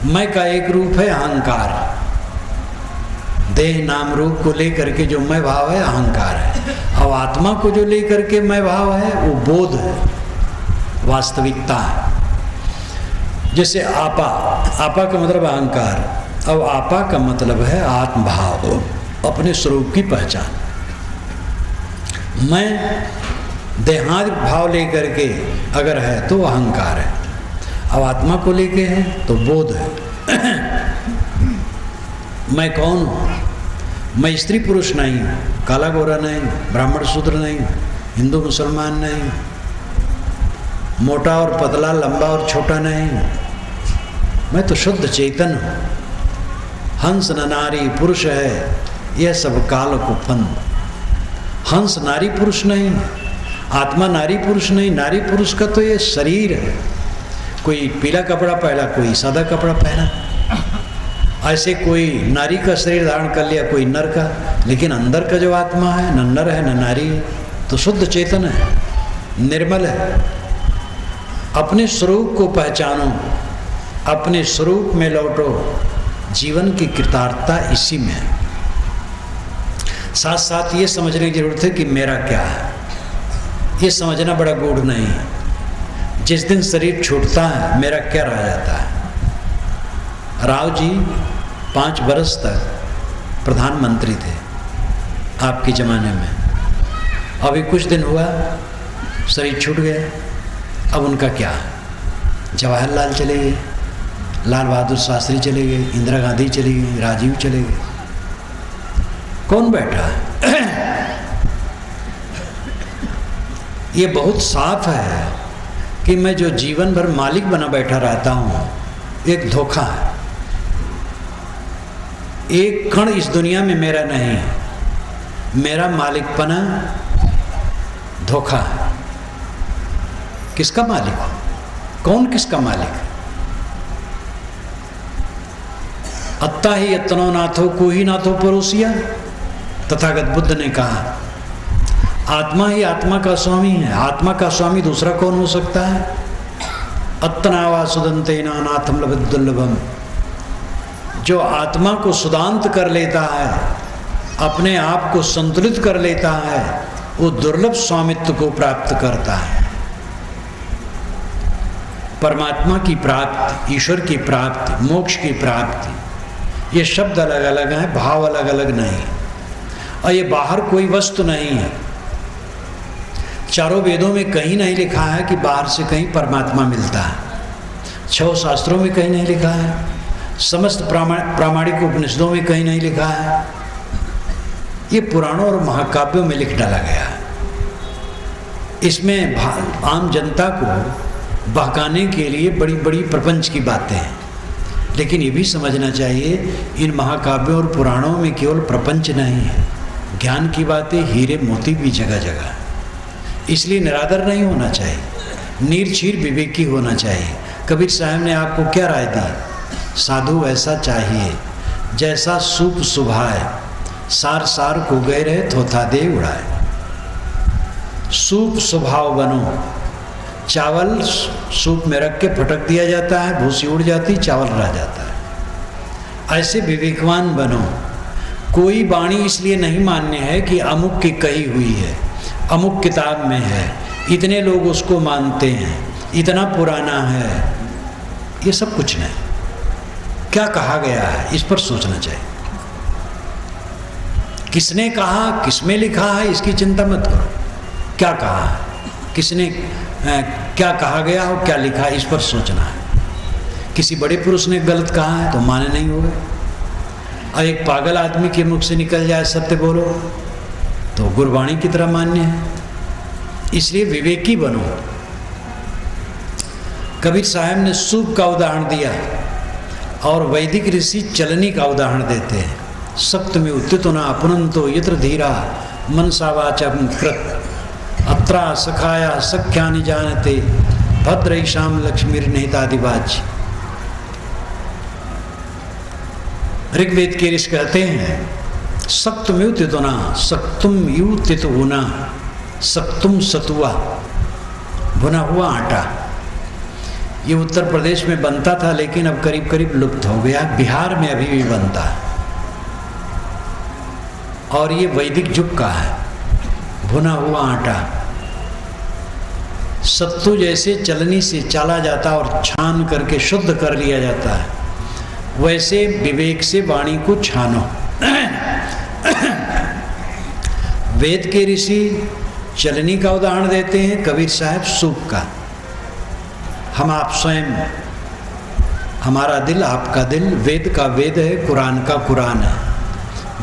मैं का एक रूप है अहंकार। देह नाम रूप को लेकर के जो मैं भाव है अहंकार है, और आत्मा को जो लेकर के मैं भाव है वो बोध है, वास्तविकता है। जैसे आपा का मतलब अहंकार, अब आपा का मतलब है आत्मभाव, अपने स्वरूप की पहचान। मैं देहांत भाव लेकर के अगर है तो अहंकार है, अब आत्मा को लेके है तो बोध है। मैं कौन हूँ? मैं स्त्री पुरुष नहीं हूँ, काला गोरा नहीं हूँ, ब्राह्मण शूद्र नहीं हूँ, हिंदू मुसलमान नहीं हूँ, मोटा और पतला, लंबा और छोटा नहीं हूँ। मैं तो शुद्ध चेतन हूँ। हंस न नारी पुरुष है, यह सब काल कुफन। हंस नारी पुरुष नहीं, आत्मा नारी पुरुष नहीं। नारी पुरुष का तो ये शरीर है, कोई पीला कपड़ा पहना, कोई सादा कपड़ा पहना, ऐसे कोई नारी का शरीर धारण कर लिया, कोई नर का, लेकिन अंदर का जो आत्मा है न नर है न नारी है, तो शुद्ध चेतन है, निर्मल है। अपने स्वरूप को पहचानो, अपने स्वरूप में लौटो। जीवन की कृतार्थता इसी में है। साथ साथ ये समझने की जरूरत है कि मेरा क्या है। ये समझना बड़ा गूढ़ नहीं है। जिस दिन शरीर छूटता है मेरा क्या रह जाता है। राव जी 5 बरस तक प्रधानमंत्री थे आपके ज़माने में। अभी कुछ दिन हुआ शरीर छूट गया, अब उनका क्या? जवाहरलाल चले गए, लाल बहादुर शास्त्री चले गए, इंदिरा गांधी चली गई, राजीव चले गए, कौन बैठा है? ये बहुत साफ है कि मैं जो जीवन भर मालिक बना बैठा रहता हूँ, एक धोखा है। एक कण इस दुनिया में मेरा नहीं है, मेरा मालिकपना धोखा है। किसका मालिक हो? कौन किसका मालिक है? अत्ता ही यत्नो नाथो को ही नाथो परोसिया, तथागत बुद्ध ने कहा आत्मा ही आत्मा का स्वामी है। आत्मा का स्वामी दूसरा कौन हो सकता है? अत्तनावा सुदंतेना नाथम लभद्दुर्लभम। जो आत्मा को सुदांत कर लेता है, अपने आप को संतुलित कर लेता है, वो दुर्लभ स्वामित्व को प्राप्त करता है। परमात्मा की प्राप्ति, ईश्वर की प्राप्ति, मोक्ष की प्राप्ति, ये शब्द अलग अलग हैं, भाव अलग अलग नहीं। और ये बाहर कोई वस्तु नहीं है। चारों वेदों में कहीं नहीं लिखा है कि बाहर से कहीं परमात्मा मिलता है। 6 शास्त्रों में कहीं नहीं लिखा है। समस्त प्रामाणिक उपनिषदों में कहीं नहीं लिखा है। ये पुराणों और महाकाव्यों में लिख डाला गया है। इसमें आम जनता को बहकाने के लिए बड़ी बड़ी प्रपंच की बातें हैं। लेकिन ये भी समझना चाहिए, इन महाकाव्यों और पुराणों में केवल प्रपंच नहीं है, ज्ञान की बातें, हीरे मोती भी जगह जगह है। इसलिए निरादर नहीं होना चाहिए, नीरछीर विवेकी होना चाहिए। कबीर साहब ने आपको क्या राय दी? साधु ऐसा चाहिए जैसा सूप सुभाए, सार सार को गए रहे थोथा दे उड़ाए। सूप स्वभाव बनो। चावल सूप में रख के फटक दिया जाता है, भूसी उड़ जाती, चावल रह जाता है। ऐसे विवेकवान बनो। कोई वाणी इसलिए नहीं मान्य है कि अमुक की कही हुई है, अमुक किताब में है, इतने लोग उसको मानते हैं, इतना पुराना है। ये सब कुछ नहीं। क्या कहा गया है इस पर सोचना चाहिए। किसने कहा, किसमें लिखा है, इसकी चिंता मत करो। क्या कहा है, किसने क्या कहा गया और क्या लिखा है, इस पर सोचना है। किसी बड़े पुरुष ने गलत कहा है तो माने नहीं होगा। और एक पागल आदमी के मुख से निकल जाए सत्य बोलो तो गुरबाणी की तरह मान्य है। इसलिए विवेकी बनो। कबीर साहब ने सूप का उदाहरण दिया और वैदिक ऋषि चलनी का उदाहरण देते हैं। सप्तमी उत्थितो न अपनंतो यत्र धीरा मनसा वाचम कृत अत्रा सखाया सख्यानि जानते भद्रैषाम लक्ष्मीर्निहितादिवाच। ऋग्वेद के ऋषि कहते हैं सक्तुम्युतितुना सक्तुम युतितुना सक्तुम सतुआ, भुना हुआ आटा। ये उत्तर प्रदेश में बनता था लेकिन अब करीब करीब लुप्त हो गया। बिहार में अभी भी बनता है और ये वैदिक युग का है। भुना हुआ आटा सत्तू जैसे चलनी से चाला जाता और छान करके शुद्ध कर लिया जाता है, वैसे विवेक से वाणी को छानो। वेद के ऋषि चलनी का उदाहरण देते हैं, कबीर साहब सूप का। हम आप स्वयं, हमारा दिल आपका दिल वेद का वेद है, कुरान का कुरान है,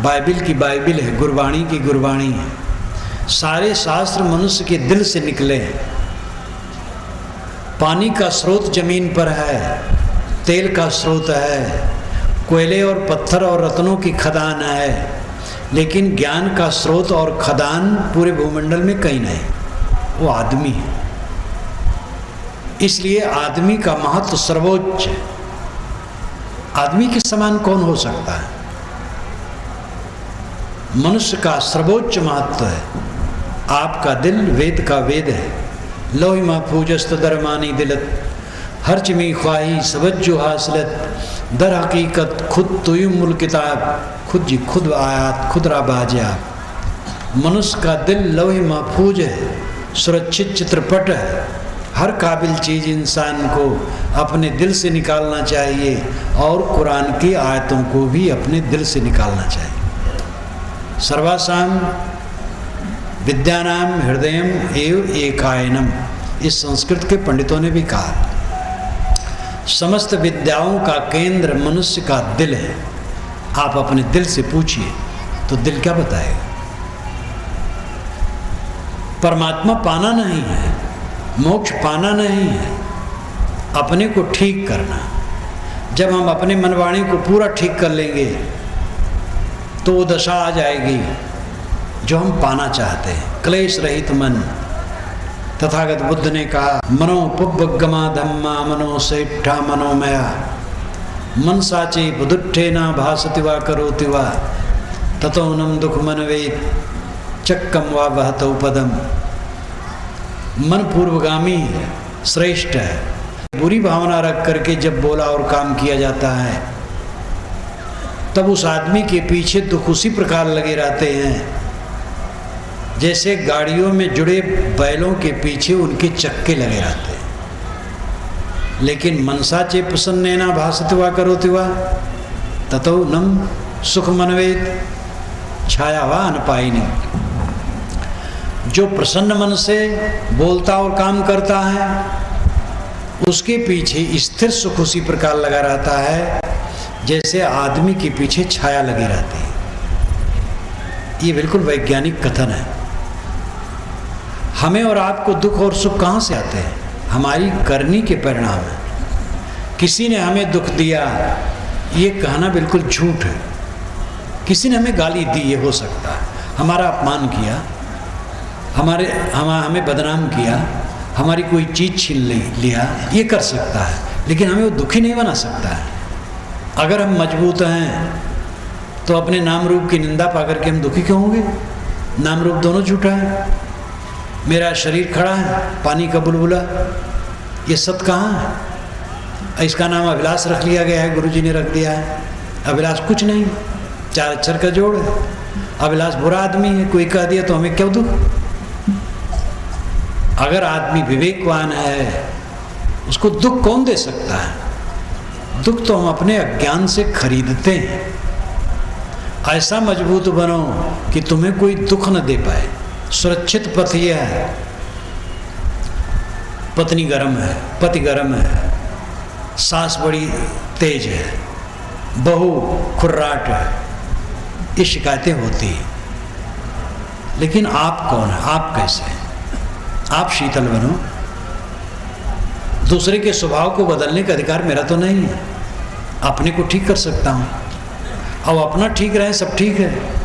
बाइबिल की बाइबिल है, गुरबाणी की गुरबाणी है। सारे शास्त्र मनुष्य के दिल से निकले हैं। पानी का स्रोत जमीन पर है, तेल का स्रोत है, कोयले और पत्थर और रत्नों की खदान है, लेकिन ज्ञान का स्रोत और खदान पूरे भूमंडल में कहीं नहीं, वो आदमी है। इसलिए आदमी का महत्व सर्वोच्च है। आदमी के समान कौन हो सकता है? मनुष्य का सर्वोच्च महत्व है। आपका दिल वेद का वेद है। लोही महफूजस्त दरमानी दिलत हर्च में ख्वाही सबज्जो हासलत दर हकीकत खुद तुयुमुल किताब, खुद जी खुद आयात खुद राबाजा। मनुष्य का दिल लोही महफूज है, सुरक्षित चित्रपट है। हर काबिल चीज़ इंसान को अपने दिल से निकालना चाहिए और कुरान की आयतों को भी अपने दिल से निकालना चाहिए। सर्वासाम विद्यानाम हृदयम एव एकायनम, इस संस्कृत के पंडितों ने भी कहा। समस्त विद्याओं का केंद्र मनुष्य का दिल है। आप अपने दिल से पूछिए तो दिल क्या बताएगा? परमात्मा पाना नहीं है, मोक्ष पाना नहीं है, अपने को ठीक करना। जब हम अपने मनवाणी को पूरा ठीक कर लेंगे तो वो दशा आ जाएगी जो हम पाना चाहते हैं, क्लेश रहित मन। तथागत बुद्ध ने कहा मनो पुब्बगमा धम्मा मनो सेठा मनोमया मन साचे बुद्धे ना भासति वा करोति वा ततो नम दुख मनवेद चक्कम वा बहतो पदम। मन पूर्वगामी है, श्रेष्ठ है। बुरी भावना रख करके जब बोला और काम किया जाता है तब उस आदमी के पीछे दुख उसी प्रकार लगे रहते हैं जैसे गाड़ियों में जुड़े बैलों के पीछे उनके चक्के लगे रहते हैं। लेकिन मनसा चे प्रसन्नेना भासति वा करोति वा ततो नम सुख मनवेद छाया वा अनपायिनी। जो प्रसन्न मन से बोलता और काम करता है उसके पीछे स्थिर सुख उसी प्रकार लगा रहता है जैसे आदमी के पीछे छाया लगी रहती है। ये बिल्कुल वैज्ञानिक कथन है। हमें और आपको दुख और सुख कहाँ से आते हैं? हमारी करनी के परिणाम है। किसी ने हमें दुख दिया ये कहना बिल्कुल झूठ है। किसी ने हमें गाली दी, ये हो सकता है, हमारा अपमान किया, हमें बदनाम किया, हमारी कोई चीज़ छीन लिया, ये कर सकता है, लेकिन हमें वो दुखी नहीं बना सकता है। अगर हम मजबूत हैं तो अपने नाम रूप की निंदा पा करके हम दुखी क्यों होंगे? नाम रूप दोनों झूठा है। मेरा शरीर खड़ा है, पानी का बुलबुला, ये सत्य कहाँ है? इसका नाम अभिलाष रख लिया गया है, गुरुजी ने रख दिया है। अभिलाष कुछ नहीं, 4 अक्षर का जोड़ है। अभिलाष बुरा आदमी है, कोई कह दिया तो हमें क्यों दुख? अगर आदमी विवेकवान है उसको दुख कौन दे सकता है? दुख तो हम अपने अज्ञान से खरीदते हैं। ऐसा मजबूत बनो कि तुम्हें कोई दुख न दे पाए। सुरक्षित पथ यह है, पत्नी गर्म है, पति गर्म है, सास बड़ी तेज है, बहू खुर्राट है, ये शिकायतें होती हैं। लेकिन आप कौन है? आप कैसे हैं? आप शीतल बनो। दूसरे के स्वभाव को बदलने का अधिकार मेरा तो नहीं है। अपने को ठीक कर सकता हूँ, अब अपना ठीक रहे सब ठीक है।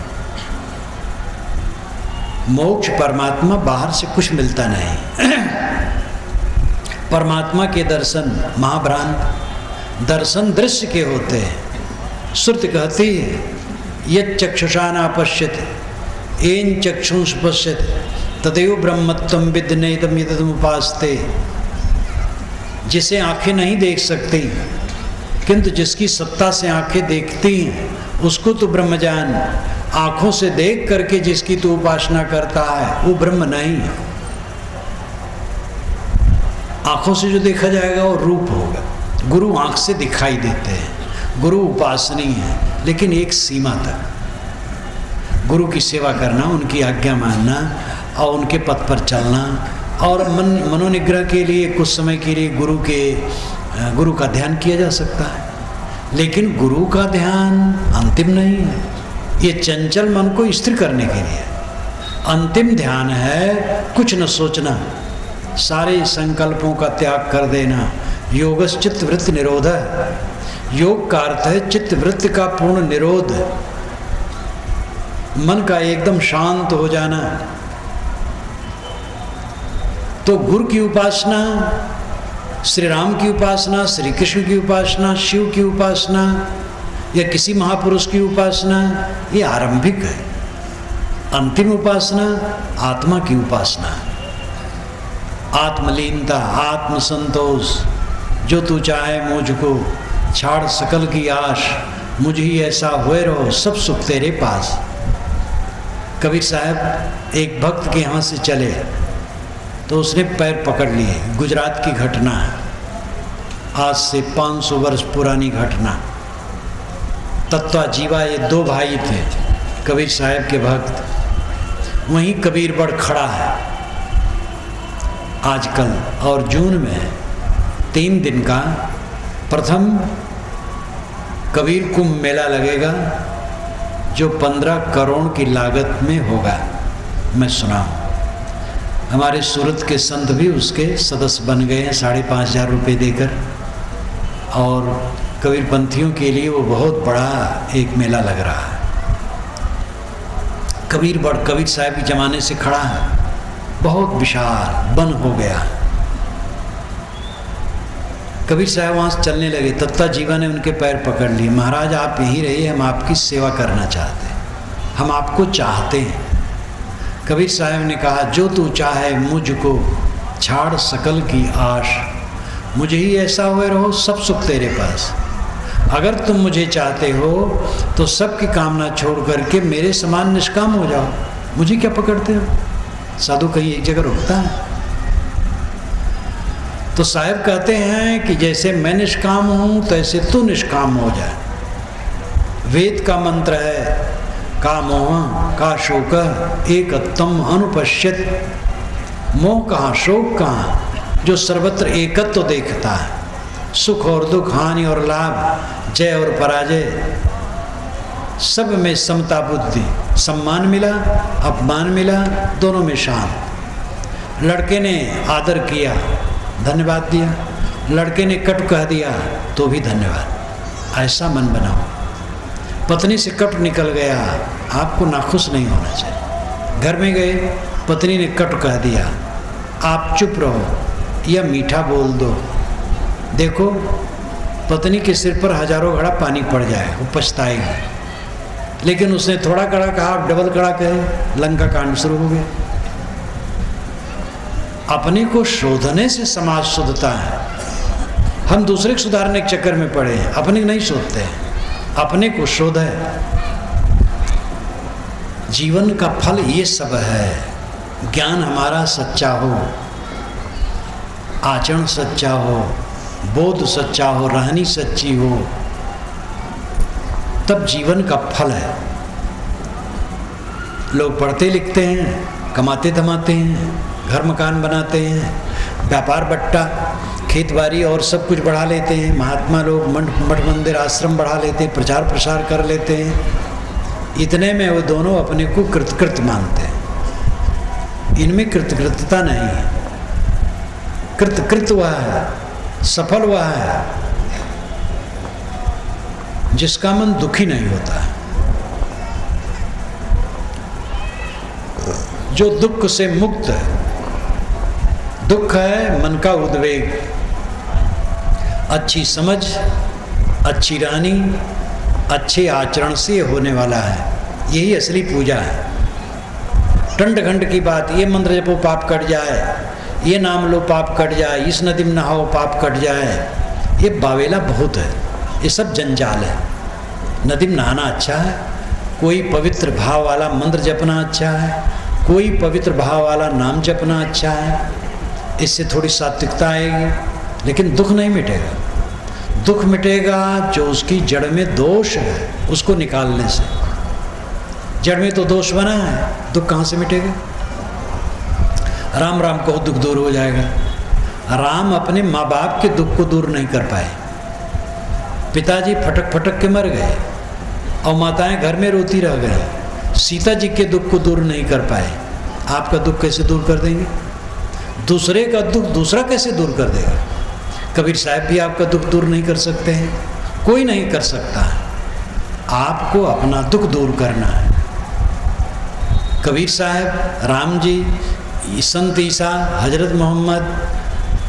मोक्ष परमात्मा बाहर से कुछ मिलता नहीं। परमात्मा के दर्शन महाभ्रांत दर्शन दृश्य के होते हैं। श्रुति कहती है यत् चक्षुषा न पश्यति येन चक्षुष पश्यति तदेव ब्रह्मत्वं विद् नेदं यदमुपास्ते। जिसे आंखें नहीं देख सकती किंतु जिसकी सत्ता से आंखें देखती हैं उसको तो ब्रह्म जान। आँखों से देख करके जिसकी तू उपासना करता है वो ब्रह्म नहीं है। आँखों से जो देखा जाएगा वो रूप होगा। गुरु आँख से दिखाई देते हैं, गुरु उपासनीय है, लेकिन एक सीमा तक। गुरु की सेवा करना, उनकी आज्ञा मानना और उनके पथ पर चलना, और मनोनिग्रह के लिए कुछ समय के लिए गुरु का ध्यान किया जा सकता है, लेकिन गुरु का ध्यान अंतिम नहीं है। ये चंचल मन को स्थिर करने के लिए अंतिम ध्यान है। कुछ न सोचना, सारे संकल्पों का त्याग कर देना। योगस् चित्त वृत्ति निरोध। योग का अर्थ है चित्त वृत्ति का पूर्ण निरोध, मन का एकदम शांत हो जाना। तो गुरु की उपासना, श्री राम की उपासना, श्री कृष्ण की उपासना, शिव की उपासना या किसी महापुरुष की उपासना, ये आरंभिक है। अंतिम उपासना आत्मा की उपासना, आत्मलीनता, आत्मसंतोष। जो तू चाहे मुझको, छाड़ सकल की आश, मुझ ही ऐसा हुए रहो, सब सुख तेरे पास। कबीर साहब एक भक्त के यहाँ से चले तो उसने पैर पकड़ लिए। गुजरात की घटना है, आज से 500 वर्ष पुरानी घटना। तत्वा जीवा ये 2 भाई थे, कबीर साहब के भक्त। वहीं कबीर बड़ खड़ा है आजकल, और जून में 3 दिन का प्रथम कबीर कुंभ मेला लगेगा जो 15 करोड़ की लागत में होगा। मैं सुना हूँ, हमारे सूरत के संत भी उसके सदस्य बन गए हैं 5,500 रुपये देकर, और कबीरपंथियों के लिए वो बहुत बड़ा एक मेला लग रहा है। कबीर साहब के ज़माने से खड़ा है, बहुत विशाल वन हो गया। कबीर साहब वहाँ से चलने लगे, तत्ता जीवा ने उनके पैर पकड़ लिए। महाराज आप यहीं रहिए, हम आपकी सेवा करना चाहते हैं, हम आपको चाहते हैं। कबीर साहब ने कहा जो तू चाहे मुझको, छाड़ सकल की आश, मुझे ही ऐसा हुए रहो, सब सुख तेरे पास। अगर तुम मुझे चाहते हो तो सबकी कामना छोड़ करके मेरे समान निष्काम हो जाओ, मुझे क्या पकड़ते हो? साधु कहीं एक जगह रुकता है? तो साहब कहते हैं कि जैसे मैं निष्काम हूँ तैसे तू निष्काम हो जाए। वेद का मंत्र है का मोह का शोक एकत्वम अनुपश्यत। मोह कहाँ, शोक कहाँ, जो सर्वत्र एकत्व देखता है। सुख और दुख, हानि और लाभ, जय और पराजय, सब में समता बुद्धि। सम्मान मिला, अपमान मिला, दोनों में शांत। लड़के ने आदर किया, धन्यवाद दिया, लड़के ने कट कह दिया तो भी धन्यवाद। ऐसा मन बनाओ। पत्नी से कट निकल गया, आपको नाखुश नहीं होना चाहिए। घर में गए, पत्नी ने कट कह दिया, आप चुप रहो या मीठा बोल दो। देखो, पत्नी के सिर पर हजारों घड़ा पानी पड़ जाए, वो पछताएगी। लेकिन उसने थोड़ा कड़ा कहा, आप डबल कड़ा कहे, लंका कांड शुरू हो गया। अपने को शोधने से समाज शुद्धता है। हम दूसरे को सुधारने के चक्कर में पड़े हैं, अपने को नहीं शोधते हैं। अपने को शोध है। जीवन का फल ये सब है। ज्ञान हमारा सच्चा हो, आचरण सच्चा हो, बोध सच्चा हो, रहनी सच्ची हो, तब जीवन का फल है। लोग पढ़ते लिखते हैं, कमाते धमाते हैं, घर मकान बनाते हैं, व्यापार बट्टा, खेतबाड़ी और सब कुछ बढ़ा लेते हैं। महात्मा लोग मठ मंदिर आश्रम बढ़ा लेते हैं, प्रचार प्रसार कर लेते हैं। इतने में वो दोनों अपने को कृतकृत मानते हैं। इनमें कृतकृतता नहीं है। कृतकृत वह है, सफल वह है जिसका मन दुखी नहीं होता, जो दुख से मुक्त है। दुख है मन का उद्वेग, अच्छी समझ, अच्छी रहनी, अच्छे आचरण से होने वाला है। यही असली पूजा है। टंड घंट की बात, ये मंत्र जपो पाप कट जाए, ये नाम लो पाप कट जाए, इस नदी में नहाओ पाप कट जाए, ये बावेला बहुत है। ये सब जंजाल है। नदी में नहाना अच्छा है, कोई पवित्र भाव वाला मंत्र जपना अच्छा है, कोई पवित्र भाव वाला नाम जपना अच्छा है। इससे थोड़ी सात्विकता आएगी, लेकिन दुख नहीं मिटेगा। दुख मिटेगा जो उसकी जड़ में दोष है, उसको निकालने से। जड़ में तो दोष बना है, दुख कहाँ से मिटेगा? राम राम कहो दुख दूर हो जाएगा। राम अपने माँ बाप के दुख को दूर नहीं कर पाए। पिताजी फटक फटक के मर गए और माताएं घर में रोती रह गई। सीता जी के दुख को दूर नहीं कर पाए। आपका दुख कैसे दूर कर देंगे? दूसरे का दुख दूसरा कैसे दूर कर देगा? कबीर साहब भी आपका दुख दूर नहीं कर सकते हैं, कोई नहीं कर सकता। आपको अपना दुख दूर करना है। कबीर साहब, राम जी, संत ईसा, हजरत मोहम्मद,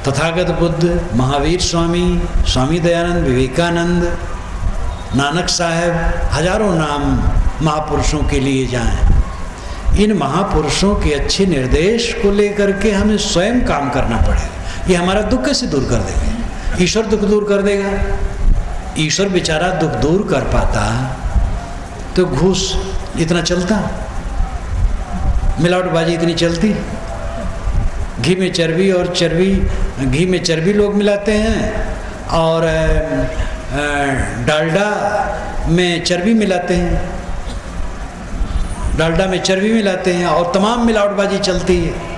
तथागत बुद्ध, महावीर स्वामी, स्वामी दयानंद, विवेकानंद, नानक साहब, हजारों नाम महापुरुषों के लिए जाएं। इन महापुरुषों के अच्छे निर्देश को लेकर के हमें स्वयं काम करना पड़ेगा। ये हमारा दुख कैसे दूर कर देगा? ईश्वर दुख दूर कर देगा? ईश्वर बेचारा दुख दूर कर पाता तो घूस इतना चलता, मिलावटबाजी इतनी चलती। घी में चर्बी और घी में चर्बी लोग मिलाते हैं और डालडा में चर्बी मिलाते हैं, डालडा में चर्बी मिलाते हैं और तमाम मिलावटबाजी चलती है।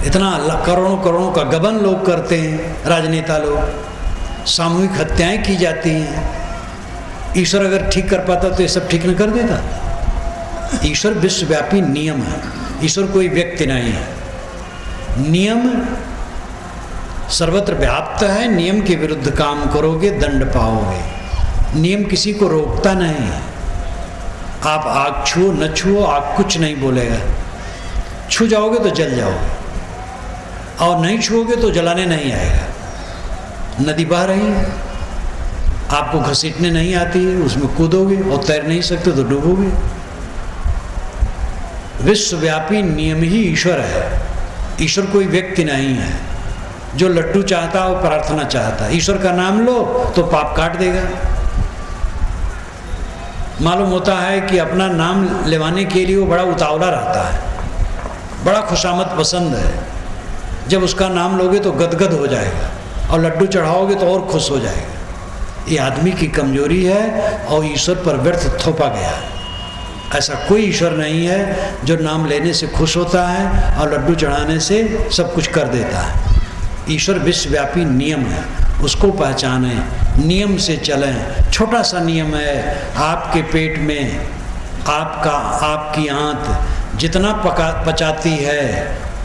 इतना करोड़ों करोड़ों का गबन लोग करते हैं, राजनेता लोग। सामूहिक हत्याएं की जाती हैं। ईश्वर अगर ठीक कर पाता तो ये सब ठीक न कर देता? ईश्वर विश्वव्यापी नियम है। ईश्वर कोई व्यक्ति नहीं है। नियम सर्वत्र व्याप्त है। नियम के विरुद्ध काम करोगे दंड पाओगे। नियम किसी को रोकता नहीं है। आप आग छुओ न छुओ, आग कुछ नहीं बोलेगा। छू जाओगे तो जल जाओगे और नहीं छुओगे तो जलाने नहीं आएगा। नदी बह रही है, आपको घसीटने नहीं आती है, उसमें कूदोगे और तैर नहीं सकते तो डूबोगे। विश्वव्यापी नियम ही ईश्वर है। ईश्वर कोई व्यक्ति नहीं है जो लड्डू चाहता हो प्रार्थना चाहता। ईश्वर का नाम लो तो पाप काट देगा। मालूम होता है कि अपना नाम लेवाने के लिए वो बड़ा उतावला रहता है, बड़ा खुशामद पसंद है। जब उसका नाम लोगे तो गदगद हो जाएगा और लड्डू चढ़ाओगे तो और खुश हो जाएगा। ये आदमी की कमजोरी है और ईश्वर पर व्यर्थ थोपा गया है। ऐसा कोई ईश्वर नहीं है जो नाम लेने से खुश होता है और लड्डू चढ़ाने से सब कुछ कर देता है। ईश्वर विश्वव्यापी नियम है, उसको पहचानें, नियम से चलें। छोटा सा नियम है, आपके पेट में आपकी आंत जितना पचाती है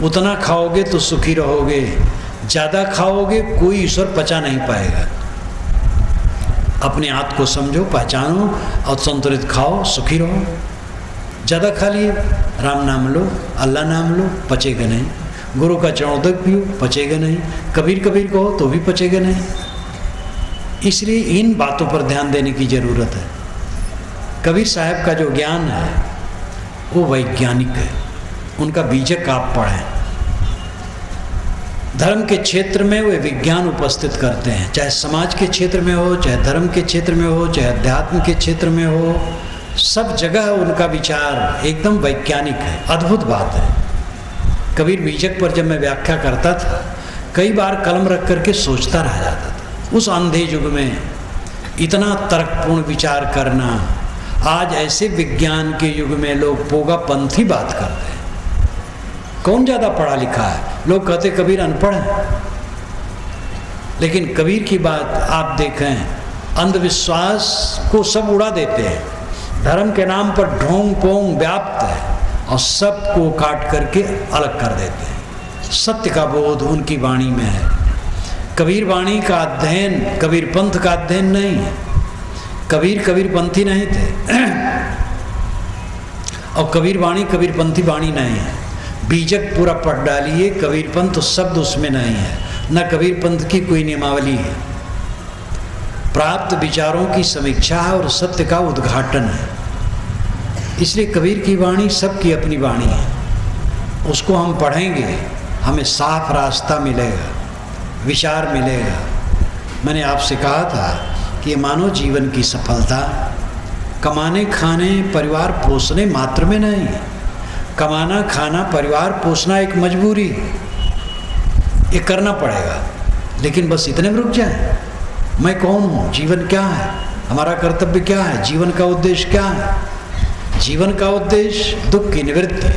उतना खाओगे तो सुखी रहोगे, ज़्यादा खाओगे कोई ईश्वर पचा नहीं पाएगा। अपने आंत को समझो, पहचानो और संतुलित खाओ, सुखी रहो। ज़्यादा खा लिए, राम नाम लो, अल्लाह नाम लो, पचेगा नहीं। गुरु का चरणोदक पियो, पचेगा नहीं। कबीर कबीर कहो तो भी पचेगा नहीं। इसलिए इन बातों पर ध्यान देने की ज़रूरत है। कबीर साहब का जो ज्ञान है वो वैज्ञानिक है, उनका बीजक आप पढ़ें। धर्म के क्षेत्र में वे विज्ञान उपस्थित करते हैं, चाहे समाज के क्षेत्र में हो, चाहे धर्म के क्षेत्र में हो, चाहे अध्यात्म के क्षेत्र में हो, सब जगह उनका विचार एकदम वैज्ञानिक है। अद्भुत बात है। कबीर बीजक पर जब मैं व्याख्या करता था, कई बार कलम रख करके सोचता रह जाता था। उस अंधे युग में इतना तर्कपूर्ण विचार करना, आज ऐसे विज्ञान के युग में लोग पोगापंथी बात करते हैं। कौन ज़्यादा पढ़ा लिखा है? लोग कहते कबीर अनपढ़ है, लेकिन कबीर की बात आप देखें, अंधविश्वास को सब उड़ा देते हैं। धर्म के नाम पर ढोंग पोंग व्याप्त है और सबको काट करके अलग कर देते हैं। सत्य का बोध उनकी वाणी में है। कबीर वाणी का अध्ययन कबीर पंथ का अध्ययन नहीं है। कबीर पंथी नहीं थे और कबीर वाणी कबीरपंथी वाणी नहीं है। बीजक पूरा पढ़ डालिए, कबीर पंथ शब्द उसमें नहीं है, न कबीर पंथ की कोई नियमावली है। प्राप्त विचारों की समीक्षा है और सत्य का उद्घाटन है। इसलिए कबीर की वाणी सबकी अपनी वाणी है, उसको हम पढ़ेंगे, हमें साफ रास्ता मिलेगा, विचार मिलेगा। मैंने आपसे कहा था कि ये मानव जीवन की सफलता कमाने खाने परिवार पोसने मात्र में नहीं है। कमाना खाना परिवार पोसना एक मजबूरी है, ये करना पड़ेगा, लेकिन बस इतने में रुक जाए। मैं कौन हूँ, जीवन क्या है, हमारा कर्तव्य क्या है, जीवन का उद्देश्य क्या है? जीवन का उद्देश्य दुख की निवृत्ति,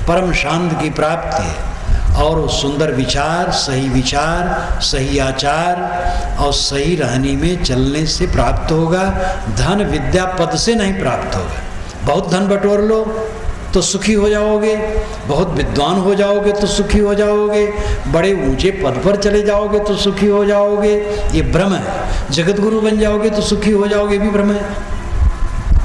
परम शांति की प्राप्ति और सुंदर विचार, सही आचार और सही रहनी में चलने से प्राप्त होगा। धन विद्या पद से नहीं प्राप्त होगा। बहुत धन बटोर लो तो सुखी हो जाओगे, बहुत विद्वान हो जाओगे तो सुखी हो जाओगे, बड़े ऊंचे पद पर चले जाओगे तो सुखी हो जाओगे, ये भ्रम है। जगत गुरु बन जाओगे तो सुखी हो जाओगे, भी भ्रम है।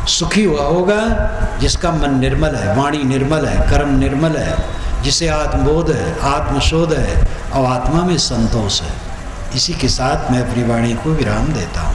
सुखी हुआ होगा जिसका मन निर्मल है, वाणी निर्मल है, कर्म निर्मल है, जिसे आत्मबोध है, आत्मशोध है और आत्मा में संतोष है। इसी के साथ मैं अपनी वाणी को विराम देता हूँ।